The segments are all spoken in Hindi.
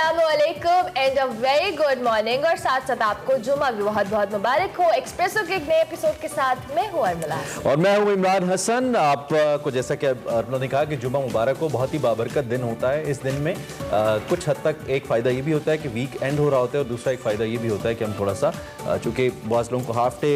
अस्सलामुअलैकुम and a very good morning और साथ साथ आपको जुमा भी बहुत बहुत मुबारक हो। एक्सप्रेसो के एक नए एपिसोड के साथ मैं हूँ अरमला और मैं हूँ इमरान हसन। आपको जैसा कि अरमला ने कहा कि जुमा मुबारक हो, बहुत ही बाबरकत दिन होता है। इस दिन में कुछ हद तक एक फ़ायदा ये भी होता है कि वीक एंड हो रहा होता है और दूसरा एक फ़ायदा ये भी होता है कि हम थोड़ा सा चूँकि बहुत लोगों को हाफ डे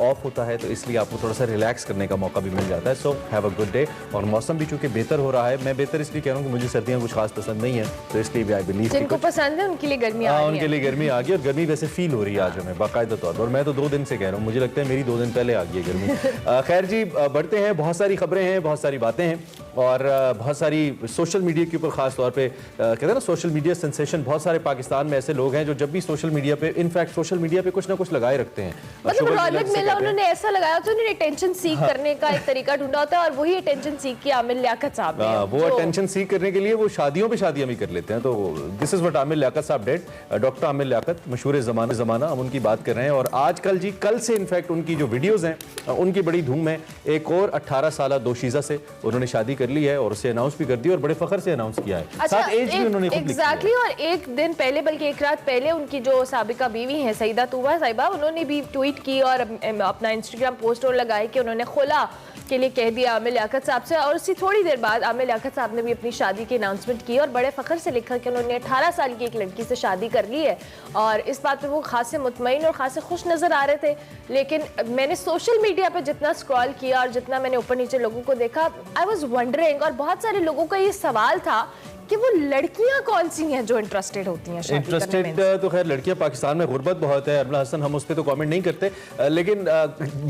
ऑफ होता है तो इसलिए आपको थोड़ा सा रिलैक्स करने का मौका भी मिल जाता है। So have a good day. और मौसम भी चूँकि बेहतर हो रहा है, मैं बेहतर इसलिए कह रहा हूँ कि मुझे सर्दियाँ कुछ खास पसंद नहीं है, तो इसलिए भी आई बिलीव जिनको पसंद है उनके लिए गर्मी आ गई है। उनके लिए गर्मी आ गई और गर्मी वैसे फील हो रही है आज हमें बाकायदा तौर पर। और मैं तो 2 दिन से कह रहा हूँ, मुझे लगता है मेरी 2 दिन पहले आ गई है गर्मी। खैर जी, बढ़ते हैं। बहुत सारी खबरें हैं, बहुत सारी बातें हैं और बहुत सारी सोशल मीडिया के ऊपर खास तौर पे कहते हैं ना सोशल मीडिया सेंसेशन। बहुत सारे पाकिस्तान में ऐसे लोग हैं जो जब भी सोशल मीडिया पे, इनफैक्ट सोशल मीडिया पे कुछ ना कुछ लगाए रखते हैं। मतलब रौनक मेला उन्होंने ऐसा लगाया तो उन्होंने अटेंशन सीख करने का एक तरीका ढूंढा होता है और वही अटेंशन सीख की आमिर लियाकत साहब ने। वो अटेंशन सीख करने के लिए वो शादियों पे शादियां भी कर लेते हैं। तो this is what Aamir Liaquat साहब डिड। डॉक्टर आमिर लियाकत, मशहूर ज़माना, हम उनकी बात कर रहे हैं। और आजकल जी, कल से इनफैक्ट उनकी जो वीडियोज़ हैं उनकी बड़ी धूम है। एक और 18 साल दोशीज़ा से उन्होंने शादी कर ली है और उसे अनाउंस भी कर दी और बड़े फखर से अनाउंस किया है। अच्छा, साथ एज भी उन्होंने एग्जैक्टली। और एक दिन पहले, बल्कि एक रात पहले, उनकी जो साबिका बीवी हैं सईदा तूबा साहिबा, उन्होंने भी ट्वीट की और अपना इंस्टाग्राम पोस्ट और लगाई कि उन्होंने खुला के लिए कह दिया आमिर लियाकत साहब से। और उसकी थोड़ी देर बाद आमिर लियाकत साहब ने भी अपनी शादी की अनाउंसमेंट की और बड़े फखर से लिखा कि उन्होंने 18 साल की एक लड़की से शादी कर ली है। और इस बात पे वो खासे मुतमईन और खासे खुश नजर आ रहे थे। लेकिन मैंने सोशल मीडिया पे जितना स्क्रॉल किया और जितना मैंने ऊपर नीचे लोगों को देखा, आई वॉज वंडरिंग, और बहुत सारे लोगों का ये सवाल था कि वो लड़कियां कौन सी हैं जो इंटरेस्टेड होती हैं शादी करने में। इंटरेस्टेड तो खैर लड़कियां, पाकिस्तान में गुर्बत बहुत है अरमला हसन, हम उस पर तो कमेंट नहीं करते। लेकिन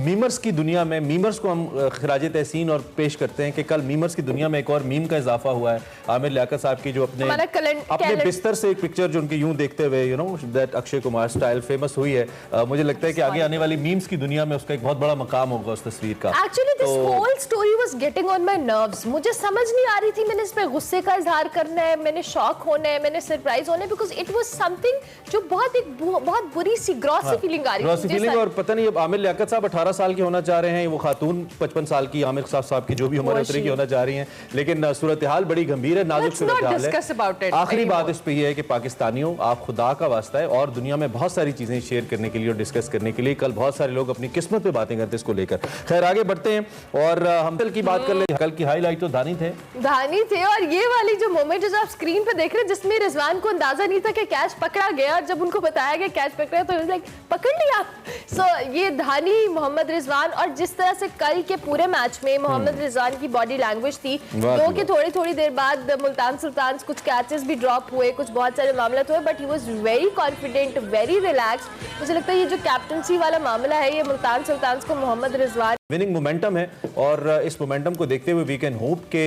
मीमर्स की दुनिया में मीमर्स को हम खराज तहसीन और पेश करते हैं कि कल मीमर्स की दुनिया में एक और मीम का इजाफा हुआ है। आमिर लियाकत साहब की जो अपने बिस्तर से एक पिक्चर जो उनके यूं देखते हुए you know that Akshay Kumar style famous हुई है। मुझे लगता है कि आगे आने वाली मीम्स की दुनिया में उसका एक बहुत बड़ा मकाम होगा उस तस्वीर का। Actually this whole story was getting on my nerves. मुझे समझ नहीं आ रही थी मैंने इस पे गुस्से का इजहार करना है, मैंने शॉक होना है, मैंने सरप्राइज होना है, बिकॉज़ इट वाज समथिंग जो बहुत बुरी सी ग्रॉसी फीलिंग आ रही थी। और पता नहीं अब आमिर लियाकत साहब 18 साल के होना चाह रहे हैं, वो खातून 55 साल की आमिर साहब की जो भी उम्र उतरी की होना चाह रही हैं। लेकिन सूरत हाल बड़ी गंभीर है, नाजुक सूरत हाल है। आखिरी बात इस पे ये है कि पाकिस्तानियों, आप खुदा का वास्ता है और दुनिया में बहुत सारी चीजें शेयर करने के लिए और डिस्कस करने के लिए कल बहुत सारे लोग अपनी किस्मत पे बातें करते हैं इसको लेकर। खैर आगे बढ़ते हैं और हम कल की बात कर ले। कल की हाईलाइट तो धानी थे और ये वाली जो मोमेंट जो आप स्क्रीन पे देख रहे हैं जिसमें रिजवान को अंदाजा नहीं था कि कैच पकड़ा गया, और जब उनको बताया गया कैच पकड़ा तो लाइक पकड़ लिया। सो ये धानी, मोहम्मद रिजवान, और जिस तरह से कल के पूरे मैच में मोहम्मद रिजवान की बॉडी लैंग्वेज थी, जो कि थोड़ी देर बाद मुल्तान सुल्तान कुछ कैचेस भी ड्रॉप हुए, कुछ बहुत सारे मामले हुए, but he was very confident, very relaxed. मुझे लगता है ये जो कैप्टनसी वाला मामला है, ये मुल्तान सुल्तान को मोहम्मद रिजवान विनिंग मोमेंटम है और इस मोमेंटम को देखते हुए वी कैन होप के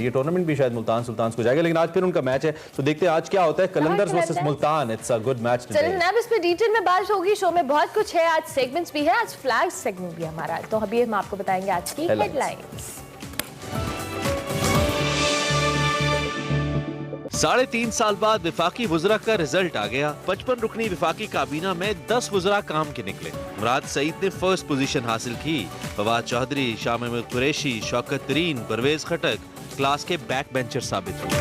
ये टूर्नामेंट भी शायद मुल्तान सुल्तान को जाएगा। लेकिन आज फिर उनका मैच है तो देखते हैं आज क्या होता है। Qalandars versus Multan, it's a good match. चलिए अब इस पे डिटेल में बात होगी। शो में बहुत कुछ है, आज सेगमेंट्स भी है, आज फ्लैग सेगमेंट भी हमारा, तो अभी हम आपको बताएंगे आज की हेडलाइंस। 3.5 साल बाद विफाकी वुज़रा का रिजल्ट आ गया। 55 रुकनी विफाकी काबीना में 10 वुज़रा काम के निकले। मुराद सईद ने फर्स्ट पोजीशन हासिल की। फवाद चौधरी, शाह महमूद कुरैशी, शौकत तरीन, परवेज खटक क्लास के बैक बेंचर साबित हुए।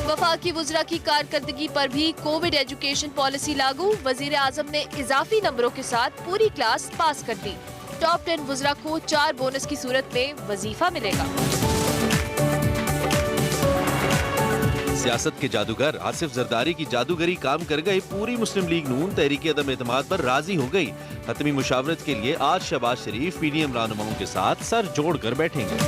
वफाकी वुज़रा की कारकर्दगी पर भी कोविड एजुकेशन पॉलिसी लागू। वजीर आजम ने इजाफी नंबरों के साथ पूरी क्लास पास कर दी। टॉप 10 वुज़रा को 4 बोनस की सूरत में वजीफा मिलेगा। सियासत के जादूगर आसिफ जरदारी की जादूगरी काम कर गई। पूरी मुस्लिम लीग नून तहरीक अदम एतमाद पर राजी हो गई। हतमी मुशावरत के लिए आज शहबाज शरीफ पीडीएम रहनुमाओं के साथ सर जोड़कर बैठेंगे।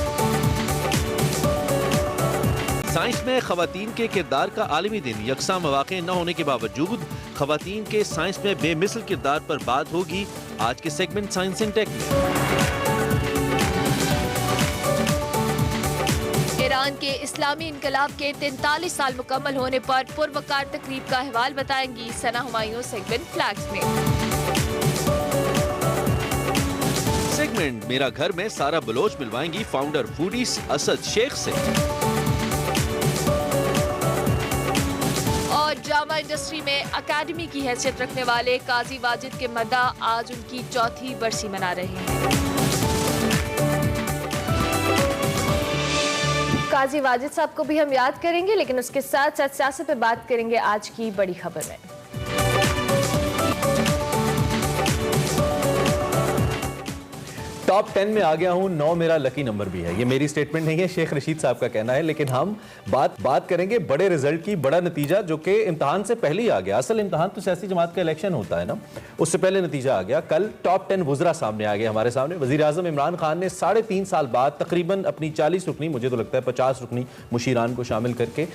साइंस में खवातीन के किरदार का आलमी दिन। यकसा मौक़े न होने के बावजूद खवातीन के साइंस में बेमिसल किरदार पर बात होगी आज के सेगमेंट साइंस एंड टेक में। ईरान के इस्लामी इनकलाब के 43 साल मुकम्मल होने पर पुरवकार तकरीब का अहवाल बताएंगी सना हुमायूं सेगमेंट फ्लैग्स में। सेगमेंट मेरा घर में सारा बलोच मिलवाएंगी फाउंडर फूडीज असद शेख से। और ड्रामा इंडस्ट्री में अकेडमी की हैसियत रखने वाले काजी वाजिद के मदा आज उनकी 4थी बरसी मना रहे हैं। काजी वाजिद साहब को भी हम याद करेंगे, लेकिन उसके साथ साथ सियासत पे बात करेंगे आज की बड़ी खबर में। टॉप 10 में आ गया हूं, 9 मेरा लकी नंबर भी है। ये मेरी स्टेटमेंट नहीं है, शेख रशीद साहब का कहना है, लेकिन हम बात करेंगे बड़े रिजल्ट की, बड़ा नतीजा जो कि इम्तिहान से पहले ही आ गया। असल इम्तिहान तो सियासी जमात का इलेक्शन होता है ना, उससे पहले नतीजा आ गया। कल टॉप 10 वुज़रा सामने आ गया हमारे सामने। वज़ीर आज़म इमरान खान ने 3.5 साल बाद तकरीबन अपनी 40 रुकनी, मुझे तो लगता है 50 रुकनी मुशीरान को शामिल करके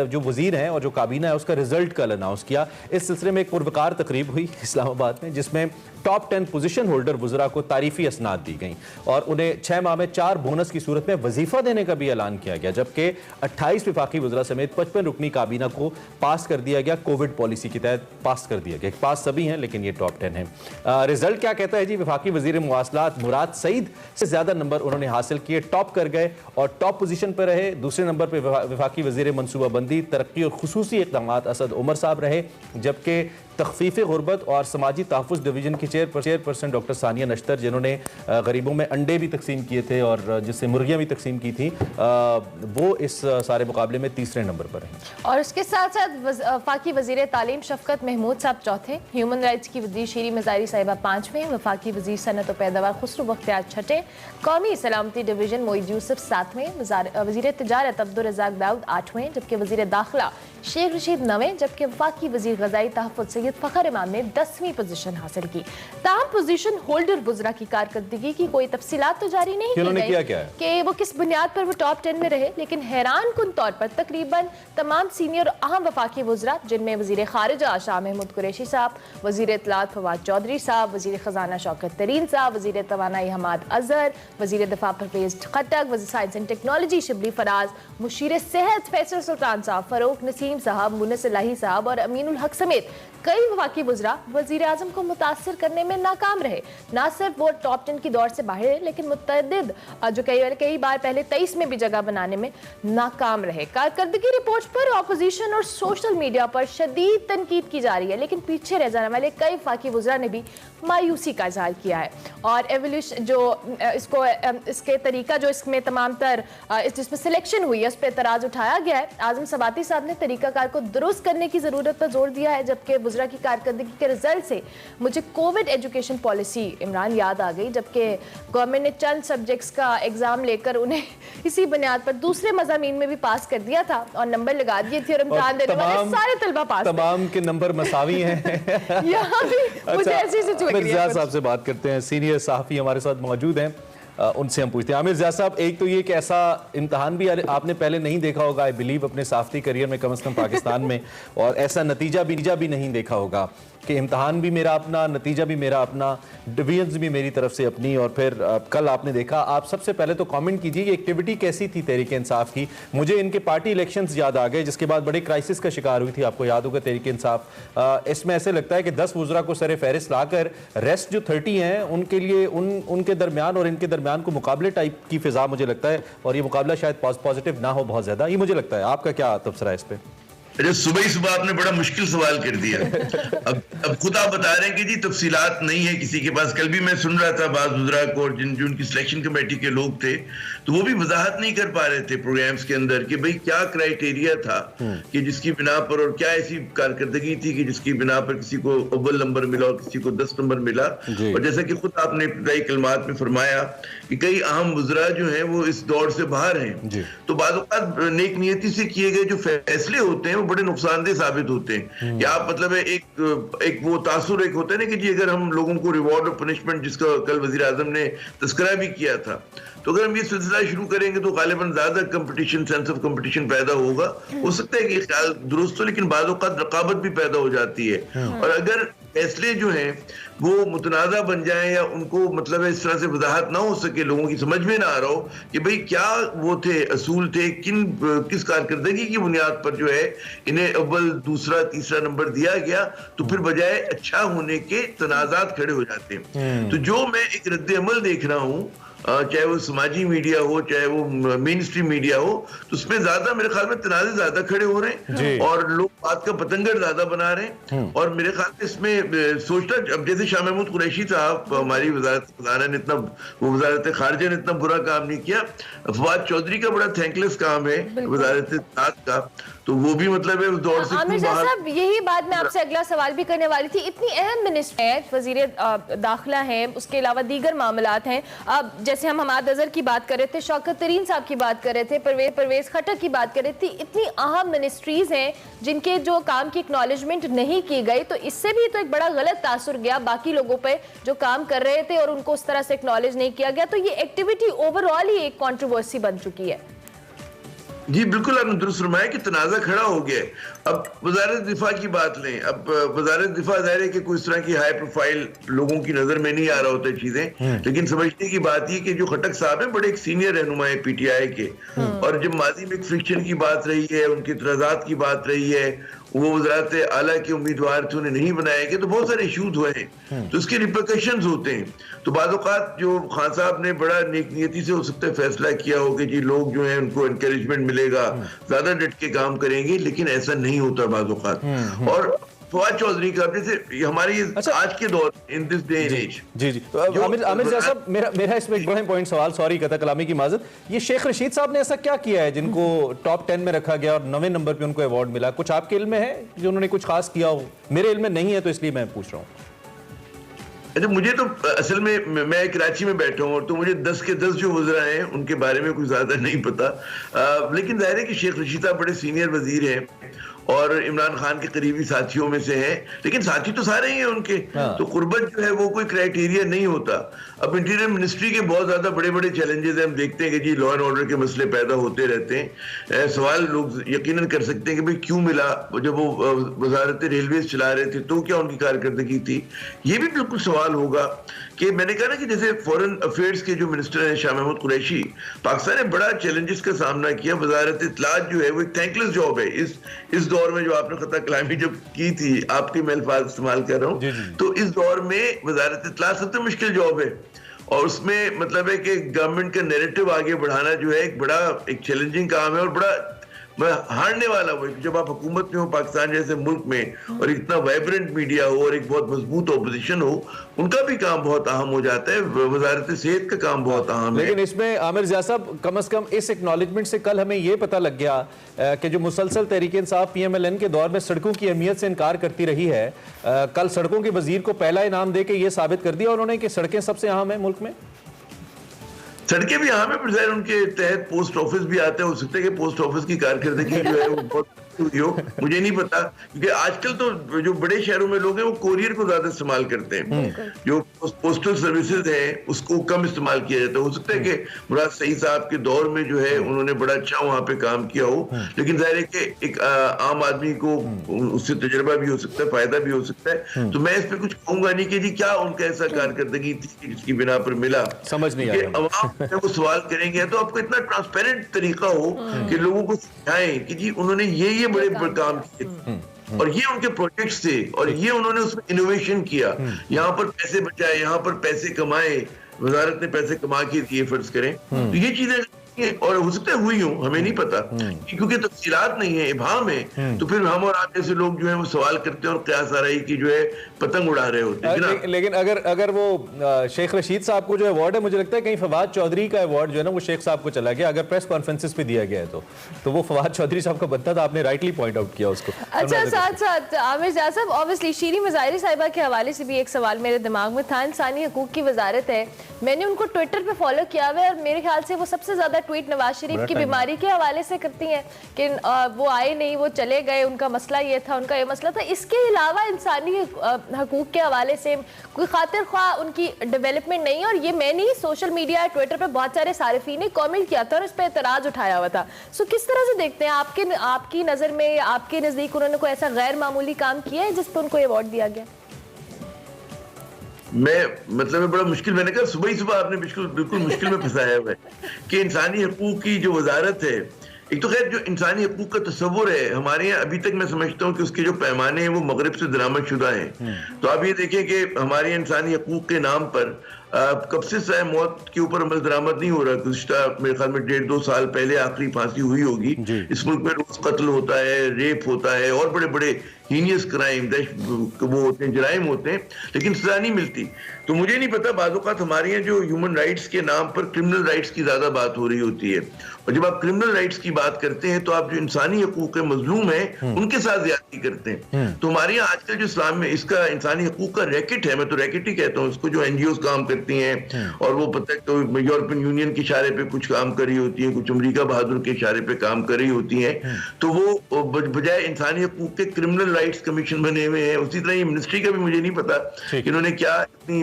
जो वज़ीर हैं और जो काबीना है उसका रिजल्ट कल अनाउंस किया। इस सिलसिले में एक पुरवकार तकरीब हुई इस्लामाबाद में, जिसमें टॉप 10 पोजीशन होल्डर वुज़रा को तारीफी असनाद दी गई और उन्हें 6 माह में 4 बोनस की सूरत में वजीफा देने का भी ऐलान किया गया, जबकि 28 विफाकी वुज़रा समेत 55 रुकनी काबीना को पास कर दिया गया। कोविड पॉलिसी के तहत पास कर दिया गया। पास सभी हैं, लेकिन ये टॉप 10 है। रिजल्ट क्या कहता है जी? विफाकी वजीर मुवासलात मुराद सईद से ज्यादा नंबर उन्होंने हासिल किए, टॉप कर गए और टॉप पोजीशन पर रहे। दूसरे नंबर पर विफाकी वजीर मनसूबाबंदी, तरक्की और खुसूसी इक़दामात असद उमर साहब रहे, जबकि तखफीफ गुर्बत और समाजी तहफ़्फ़ुज़ डिवीज़न की चेयरपर्सन डॉक्टर सानिया नश्तर, जिन्होंने गरीबों में अंडे भी तकसीम किए थे और जिससे मुर्गियाँ भी तकसीम की थी, वो इस सारे मुकाबले में तीसरे नंबर पर हैं। और उसके साथ साथ वफाकी वज़ीर तालीम शफ़क़त महमूद साहब चौथे, ह्यूमन राइट्स की वज़ीर शीरी मज़ारी साहिबा 5वें, वफाकी वज़ीर सनत और पैदावार खुसरो बख्तियार 6ठे, कौमी सलामती डिवीज़न मोईद यूसुफ 7वें, वज़ीर तिजारत अब्दुल रज़ाक दाऊद 8वें, जबकि वज़ीर दाखिला शेख रशीद 9वें, जबकि वफाकी वज़ीर ग़ज़ाई तहफ़्फ़ुज़ सैयद फ़खर इमाम ने 10वीं पोजीशन हासिल की। ताहम पोजीशन होल्डर वुज़रा की कारकर्दगी की कोई तफसीलात तो जारी नहीं की गई कि वो किस बुनियाद पर वो टॉप 10 में रहे, लेकिन हैरान कुन तौर पर तकरीबन तमाम सीनियर और अहम वफाकी वुज़रा, जिनमें वज़ीर ख़ारिजा शाह महमूद कुरैशी साहब, वज़ीर इत्तलात फवाद चौधरी साहब, वज़ीर ख़जाना शौकत तरीन साहब, वज़ीर तवानाई हमाद अज़हर, वज़ीर दिफा परवेज़ खट्टक, वज़ीर science and technology Shibli Faraz, मुशीर सेहत फैसल सुल्तान साहब, फ़रूक नसीम साहब, मुनस इलाही साहब और अमीनुल हक समेत कई वफाकी वुज़रा वज़ीर आज़म को मुतासर करने में नाकाम रहे। ना सिर्फ वो टॉप 10 की दौड़ से बाहर है, लेकिन मुतअद्दिद जो कई बार पहले 23 में भी जगह बनाने में नाकाम रहे। कारकर्दगी रिपोर्ट पर ऑपोजिशन और सोशल मीडिया पर शदीद तनकीद की जा रही है, लेकिन पीछे रह जाने वाले कई वफाकी वुज़रा ने भी मायूसी का इजहार किया है और एवोल्यूशन जो इसके तरीका जो इसमें तमाम तर जिसमें सिलेक्शन हुई है उस पर एतराज़ उठाया गया है। आज़म सबाती साहब ने तरीकाकार को दुरुस्त करने की ज़रूरत पर जोर दिया है, जबकि वुज़रा की कारकर्दगी के रिजल्ट से मुझे कोविड एजुकेशन पॉलिसी इमरान याद आ गई, जबकि गवर्नमेंट ने चंद सब्जेक्ट्स का एग्जाम लेकर उन्हें इसी बुनियाद पर दूसरे मज़ामीन में भी पास कर दिया था और नंबर लगा दिए थे और इम्तिहान देने वाले सारे तलबा पास, तमाम के नंबर मसावी हैं। यहाँ भी मुझे ऐसी सिचुएशन साहब से बात करते हैं, सीनियर सहाफ़ी हमारे साथ मौजूद हैं, उनसे हम पूछते हैं। आमिर ज़िया साहब, एक तो ये कि ऐसा इम्तिहान भी आपने पहले नहीं देखा होगा, आई बिलीव अपने सहाफ़ती करियर में कम से कम पाकिस्तान में, और ऐसा नतीजा भी नहीं देखा होगा कि इम्तिहान भी मेरा अपना, नतीजा भी मेरा अपना, डिवीजन्स भी मेरी तरफ से अपनी, और फिर कल आपने देखा। आप सबसे पहले तो कमेंट कीजिए कि एक्टिविटी कैसी थी तहरीक इंसाफ की। मुझे इनके पार्टी इलेक्शंस याद आ गए, जिसके बाद बड़े क्राइसिस का शिकार हुई थी, आपको याद होगा तहरीक इंसाफ। इसमें ऐसे लगता है कि 10 वुज़रा को सर फहरिस्त लाकर रेस्ट जो 30 हैं उनके लिए उनके दरमियान और इनके दरमियान को मुकाबले टाइप की फिजा मुझे लगता है, और ये मुकाबला शायद पॉजिटिव ना हो बहुत ज्यादा, ये मुझे लगता है। आपका क्या तबसरा है इस पे? अच्छा, सुबह आपने बड़ा मुश्किल सवाल कर दिया। अब खुद आप बता रहे हैं कि जी तफसीलात नहीं है किसी के पास। कल भी मैं सुन रहा था बाज़ वुज़रा को, और जो उनकी सिलेक्शन कमेटी के लोग थे, तो वो भी वजाहत नहीं कर पा रहे थे प्रोग्राम्स के अंदर कि भाई क्या क्राइटेरिया था कि जिसकी बिना पर, और क्या ऐसी कारकर्दगी थी कि जिसकी बिना पर किसी को अव्वल नंबर मिला और किसी को 10 नंबर मिला। और जैसा कि खुद आपने इब्तिदाई कलमात में फरमाया कि कई अहम वुज़रा जो है वो इस दौर से बाहर हैं, तो बाज़ औक़ात नेक नियति से किए गए जो फैसले होते हैं बड़े नुकसानदेह साबित होते हैं। या आप मतलब है एक वो तासुर एक होता है ना कि जी अगर हम लोगों को रिवॉर्ड और पनिशमेंट, जिसका कल वज़ीर आज़म ने तस्करा भी किया था, तो अगर हम ये सिलसिला शुरू करेंगे तो गालिबन ज्यादा कंपटीशन, सेंस ऑफ कंपटीशन पैदा होगा। हो सकता है कि ख्याल दुरुस्त हो, लेकिन बाज़ औक़ात रकाबत भी पैदा हो जाती है। और अगर फैसले जो हैं वो मुतनाज़ा बन जाए या उनको मतलब है इस तरह से वजाहत ना हो सके, लोगों की समझ में ना आ रहा हो कि भाई क्या वो थे, असूल थे, किस कारकर्दगी की बुनियाद पर जो है इन्हें अव्वल, दूसरा, तीसरा नंबर दिया गया, तो फिर बजाय अच्छा होने के तनाज़ात खड़े हो जाते हैं। तो जो मैं एक रद्द अमल देख रहा हूँ चाहे वो समाजी मीडिया हो, चाहे वो मेन स्ट्रीम मीडिया हो, तो उसमें ज्यादा मेरे ख्याल में तनाज़े ज्यादा खड़े हो रहे हैं और लोग बात का पतंगर ज्यादा बना रहे हैं। और मेरे ख्याल में इसमें सोचना, अब जैसे शाह महमूद कुरैशी साहब, हमारी वजारत खजाना ने इतना, वो वजारत खारजा ने इतना बुरा काम नहीं किया, फवाद चौधरी का बड़ा थैंकलेस काम है वजारत इत्तलात का, तो वो भी मतलब है उस दौर से आमिर शाह साहब, यही बात मैं आपसे अगला सवाल भी करने वाली थी। इतनी अहम मिनिस्ट्री है, वजीर दाखिला है, उसके अलावा दीगर मामलात हैं। अब जैसे हम हमाद अजहर की बात कर रहे थे, शौकत तरीन साहब की बात कर रहे थे, परवेज खट्टर की बात कर रहे थे, इतनी अहम मिनिस्ट्रीज हैं जिनके जो काम की एक्नॉलेजमेंट नहीं की गई, तो इससे भी तो एक बड़ा गलत तासुर गया बाकी लोगों पे जो काम कर रहे थे और उनको उस तरह से एक्नॉलेज नहीं किया गया। तो ये एक्टिविटी ओवरऑल ही एक कंट्रोवर्सी बन चुकी है। जी बिल्कुल, आपने दुरुस्त फरमाया कि तनाज़ा खड़ा हो गया। अब वजारत दिफा की बात लें, अब वजारत दिफा जाहिर है कि कोई इस तरह की हाई प्रोफाइल लोगों की नजर में नहीं आ रहा होता चीजें, लेकिन समझने की बात ये कि जो खट्टर साहब है बड़े एक सीनियर रहनुमा है PTI के, और जब माजी में एक फ्रिक्शन की बात रही है, उनकी इतराजात की बात रही है, वो वज़रात आला के उम्मीदवार थे, उन्हें नहीं बनाया गया, तो बहुत सारे इशूज हुए हैं, तो उसके रिपरकशंस होते हैं। तो बाद औक़ात जो खान साहब ने बड़ा नेकनियती से हो सकता है फैसला किया हो कि जी लोग जो है उनको एनकरेजमेंट मिलेगा, ज्यादा डट के काम करेंगे, लेकिन ऐसा नहीं होता बाद औक़ात। और फवाद चौधरी का जैसे हमारी आज के दौर in this day and age, जी आमिर शाह साहब, मेरा इसमें एक बड़ा पॉइंट सवाल, सॉरी कता कलामी की माजरत, ये शेख रशीद साहब ने ऐसा क्या किया है जिनको टॉप 10 में रखा गया और 9वें नंबर पे उनको अवार्ड मिला? कुछ आपके इल्म में है कि उन्होंने कुछ खास किया हो? मेरे इल्म में नहीं है, तो इसलिए मैं पूछ रहा हूँ। अच्छा, मुझे तो असल में मैं कराची में बैठा हूँ, तो मुझे 10 के 10 जो वज़रा हैं उनके बारे में कुछ ज्यादा नहीं पता, लेकिन जाहिर है कि शेख रशीद साहब बड़े सीनियर वजीर हैं और इमरान खान के करीबी साथियों में से हैं, लेकिन साथी तो सारे ही हैं उनके, तो कुर्बत जो है वो कोई क्राइटेरिया नहीं होता। अब इंटीरियर मिनिस्ट्री के बहुत ज्यादा बड़े बड़े चैलेंजेस हैं, हम देखते हैं कि जी लॉ एंड ऑर्डर के मसले पैदा होते रहते हैं। सवाल लोग यकीनन कर सकते हैं कि भाई क्यों मिला, जब वो वजारत रेलवे चला रहे थे तो क्या उनकी कारकर्दगी थी, ये भी बिल्कुल सवाल होगा। कि मैंने कहा ना कि जैसे फॉरेन अफेयर्स के जो मिनिस्टर हैं शाह महमूद कुरैशी, पाकिस्तान ने बड़ा चैलेंजेस का सामना किया। वजारत इत्तलात जो है वो एक थैंकलेस जॉब है इस दौर में, जो आपने खता कलामी जब की थी, आपके मैं अल्फाज इस्तेमाल कर रहा हूँ, तो इस दौर में वजारत इत्तलात सबसे मुश्किल जॉब है, और उसमें मतलब है कि गवर्नमेंट का नैरेटिव आगे बढ़ाना जो है एक बड़ा एक चैलेंजिंग काम है और बड़ा हारने वाला वो, जब आप हुकूमत में हो पाकिस्तान जैसे मुल्क में और इतना वाइब्रेंट मीडिया हो और एक बहुत मजबूत ऑपोजिशन हो, उनका भी काम बहुत अहम हो जाता है, वजारत सेहत का काम बहुत अहम है। लेकिन इसमें आमिर ज़िया साहब, कम से कम इस एक्नॉलेजमेंट से कल हमें ये पता लग गया कि जो मुसलसल तहरीक इंसाफ PMLN के दौर में सड़कों की अहमियत से इनकार करती रही है, कल सड़कों के वजीर को पहला इनाम दे के ये साबित कर दिया उन्होंने कि सड़कें सबसे अहम है मुल्क में। सड़कें भी यहाँ पे फिर उनके तहत पोस्ट ऑफिस भी आता है, हो सकता है कि पोस्ट ऑफिस की कारकर्दगी जो है वो बहुत हो, मुझे नहीं पता, क्योंकि आजकल तो जो बड़े शहरों में लोग हैं वो कोरियर को ज्यादा इस्तेमाल करते हैं, जो पोस्टल सर्विसेज है उसको कम इस्तेमाल किया जाता है। हो सकता है कि मुराद सईद साहब के दौर में जो है उन्होंने बड़ा अच्छा वहाँ पे काम किया हो, लेकिन जाहिर है कि एक आम आदमी को उससे तजुर्बा भी हो सकता है, फायदा भी हो सकता है, तो मैं इस पर कुछ कहूंगा नहीं कि जी क्या उनका ऐसा कारकर्दगी थी जिसकी बिना पर मिला, समझ नहीं आया। अवाम वो सवाल करेंगे तो आपको इतना ट्रांसपेरेंट तरीका हो कि लोगों को समझाएं कि जी उन्होंने ये बड़े काम किए और ये उनके प्रोजेक्ट्स थे और ये उन्होंने उसमें इनोवेशन किया, यहाँ पर पैसे बचाए, यहाँ पर पैसे कमाए, वजारत ने पैसे कमा के दिए फर्ज करें, तो ये चीजें और हो सकता है हुई हो, हमें नहीं पता, क्योंकि तफसीलात नहीं है, इबाम है, तो फिर हम और आप जैसे लोग जो है वो सवाल करते हैं और क़यास आराई की जो है पतंग उड़ा रहे होते हैं। लेकिन अगर वो शेख रशीद साहब को जो अवार्ड है, मुझे लगता है कहीं फवाद चौधरी का अवार्ड जो है ना वो शेख साहब को चला गया, अगर प्रेस कॉन्फ्रेंसेस पे दिया गया है तो वो फवाद चौधरी साहब का बनता था, आपने राइटली पॉइंट आउट किया उसको। अच्छा, साथ साथ आमिर ज़िया साहब, ऑब्वियसली शीरी मज़ाहिरी साहिबा के हवाले से भी एक सवाल मेरे दिमाग में था। इंसानी हकूक़ की वजारत है, मैंने उनको ट्विटर पे फॉलो किया हुआ है और मेरे ख्याल से वो सबसे ज्यादा ट्वीट नवाज शरीफ की बीमारी के हवाले से करती हैं कि वो आए नहीं, वो चले गए, उनका मसला ये था, उनका ये मसला था। इसके अलावा इंसानी हकूक़ के हवाले से कोई खातिर ख्वाह उनकी डेवलपमेंट नहीं है, और ये मैं नहीं, सोशल मीडिया ट्विटर पे बहुत सारे सारिफीन ने कमेंट किया था और इस पर एतराज उठाया हुआ था। सो किस तरह से देखते हैं आपकी नज़र में, आपके नज़दीक उन्होंने कोई ऐसा गैर मामूली काम किया है जिस पर उनको अवार्ड दिया गया? मैं बड़ा मुश्किल, मैंने कहा सुबह ही सुबह आपने बिल्कुल मुश्किल में फंसाया हुआ है कि इंसानी हकूक़ की जो वजारत है, एक तो खैर जो इंसानी हकूक़ का तस्वुर है हमारे यहाँ अभी तक मैं समझता हूँ कि उसके जो पैमाने हैं वो मगरिब से दरामद शुदा हैं। तो आप ये देखें कि हमारे इंसानी हकूक़ के नाम पर कब से मौत के ऊपर अमल दरामद नहीं हो रहा। गुज़िश्ता मेरे ख्याल में 1.5-2 साल पहले आखिरी फांसी हुई होगी। इस मुल्क में रोज कत्ल होता है, रेप होता है और बड़े बड़े हीनियस क्राइम वो होते हैं, जराइम होते हैं, लेकिन सजा नहीं मिलती। तो मुझे नहीं पता, बाज़ औक़ात हमारे यहाँ जो ह्यूमन राइट्स के नाम पर क्रिमिनल राइट्स की ज्यादा बात हो रही होती है, और जब आप क्रिमिनल राइट्स की बात करते हैं तो आप जो इंसानी हकूक के मजलूम हैं उनके साथ ज्यादती करते हैं। तो हमारे यहाँ आजकल जो इस्लाम में इसका इंसानी हकूक का रैकेट है, मैं तो रैकेट ही कहता हूँ उसको, जो NGOs काम करती हैं और वो पता है तो यूरोपियन यूनियन के इशारे पे कुछ काम कर रही होती है, कुछ अमेरिका बहादुर के इशारे पे काम कर रही होती हैं, तो वो बजाय इंसानी हकूक के क्रिमिनल राइट्स कमीशन बने हुए हैं। उसी तरह ये मिनिस्ट्री का भी मुझे नहीं पता कि इन्होंने क्या इतनी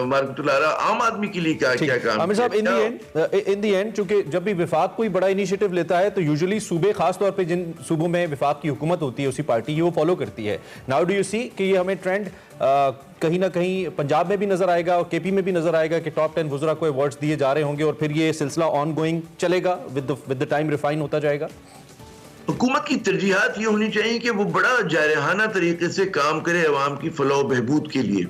मार्केटुलारा आम आदमी के लिए क्या काम। आमिर साहब, इन दी एंड चूंकि जब भी विफाक कोई बड़ा इनिशिएटिव लेता है तो यूजुअली सूबे, खास तौर पे जिन सूबों में विफाक की हुकूमत होती है उसी पार्टी की, वो फॉलो करती है। नाउ डू यू सी कि ये हमें ट्रेंड कहीं ना कहीं पंजाब में भी नजर आएगा और KP में भी नजर आएगा कि टॉप 10 वुज़रा को अवार्ड्स दिए जा रहे होंगे और फिर ये सिलसिला ऑन गोइंग चलेगा, विद द टाइम रिफाइन होता जाएगा? हुकूमत की तरजीहात ये होनी चाहिए कि वो बड़ा जारहाना तरीके से काम करे अवाम की फलाह बहबूद के लिए,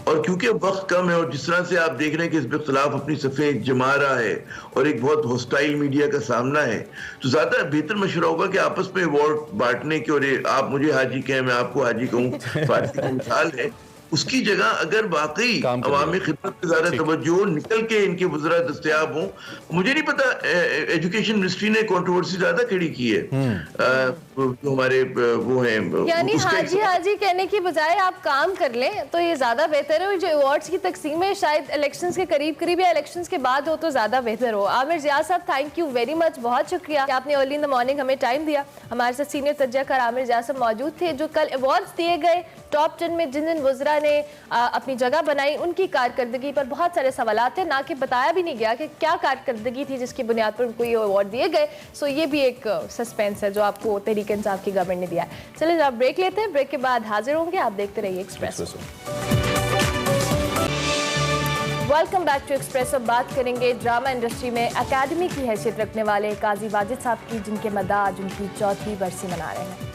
और क्योंकि वक्त कम है और जिस तरह से आप देख रहे हैं कि इसके खिलाफ अपनी सफ़ेद जमा रहा है और एक बहुत हॉस्टाइल मीडिया का सामना है, तो ज़्यादा बेहतर मशवरा होगा कि आपस में अवार्ड बांटने के, और आप मुझे हाजी कहें, मैं आपको हाजी कहूँ, फारसी का मिसाल है, उसकी जगह अगर वाकई अवामी खिदमत पे ज्यादा तवज्जो निकल के इनके वज़रा दस्तयाब हों। मुझे नहीं पता एजुकेशन मिनिस्ट्री ने कंट्रोवर्सी ज्यादा खड़ी की है, जो हमारे वो हैं, यानी हाजी कहने की बजाय आप काम कर लें तो ये ज्यादा बेहतर है। जो अवार्ड्स की तकसीम है शायद इलेक्शंस के करीब या इलेक्शंस के बाद हो तो ज्यादा बेहतर हो। आमिर जिया साहब, थैंक यू वेरी मच, बहुत शुक्रिया कि आपने अर्ली इन द मॉर्निंग हमें टाइम दिया। हमारे साथ सीनियर तज्ज़ियाकार आमिर जिया साहब मौजूद थे, जो कल अवार्ड्स दिए गए टॉप 10 में जिन वुज़रा ने अपनी जगह बनाई उनकी कारकर्दगी पर बहुत सारे सवालात थे, ना कि बताया भी नहीं गया कि क्या कारकर्दगी थी जिसकी बुनियाद पर उनको ये अवार्ड दिए गए। सो ये भी एक सस्पेंस है जो आपको तहरीक इंसाफ की गवर्नमेंट ने दिया है। चलिए आप ब्रेक लेते हैं, ब्रेक के बाद हाजिर होंगे, आप देखते रहिए Expresso. Welcome back to Expresso. बात करेंगे ड्रामा इंडस्ट्री में अकेडमी की हैसियत रखने वाले काजी वाजिद साहब की, जिनके मदा आज उनकी 4वीं बरसी मना रहे हैं।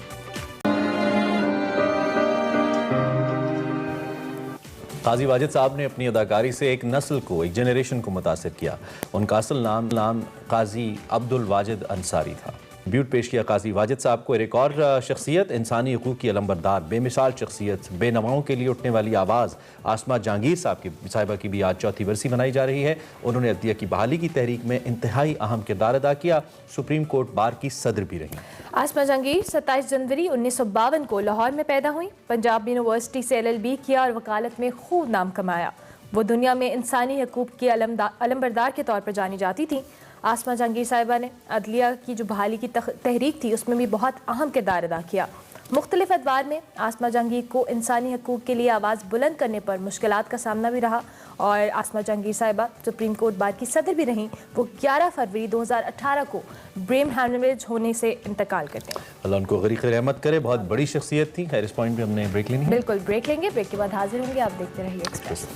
काजी वाजिद साहब ने अपनी अदाकारी से एक नस्ल को, एक जनरेशन को मुतासिर किया। उनका असल नाम काजी अब्दुल वाजिद अंसारी था। ब्यूट पेश किया काजी वाजिद साहब को। एक और शख्सियत, इंसानी हकूक़ की अलंबरदार, बेमिसाल शख्सियत, बेनवाओं के लिए उठने वाली आवाज़, आसमा जहांगीर साहिबा की भी आज 4वीं बरसी मनाई जा रही है। उन्होंने अदलिया की बहाली की तहरीक में इंतहाई अहम किरदार अदा किया। सुप्रीम कोर्ट बार की सदर भी रही। आसमा जहांगीर 27 जनवरी 1952 को लाहौर में पैदा हुई। पंजाब यूनिवर्सिटी से LLB किया और वकालत में खूब नाम कमाया। वो दुनिया में इंसानी हकूक़ की अलंबरदार के तौर पर जानी जाती थी। आसमा जहांगीर साहिबा ने अदलिया की जो बहाली की तहरीक थी उसमें भी बहुत अहम किरदार अदा किया। मुख्तलिफ अदवार में आसमा जहांगीर को इंसानी हकूक़ के लिए आवाज़ बुलंद करने पर मुश्किलात का सामना भी रहा, और आसमा जहांगीर साहिबा सुप्रीम कोर्ट बार की सदर भी रहीं। वो 11 फरवरी 2018 को ब्रेन हेमरेज होने से इंतकाल करते हैं। अल्लाह उनको गरीक़ रहमत करे। बहुत बड़ी शख्सियत थी। खैर, इस पॉइंट पे हमने ब्रेक लेनी है। बिल्कुल ब्रेक लेंगे, ब्रेक के बाद हाजिर होंगे, आप देखते रहिए Express.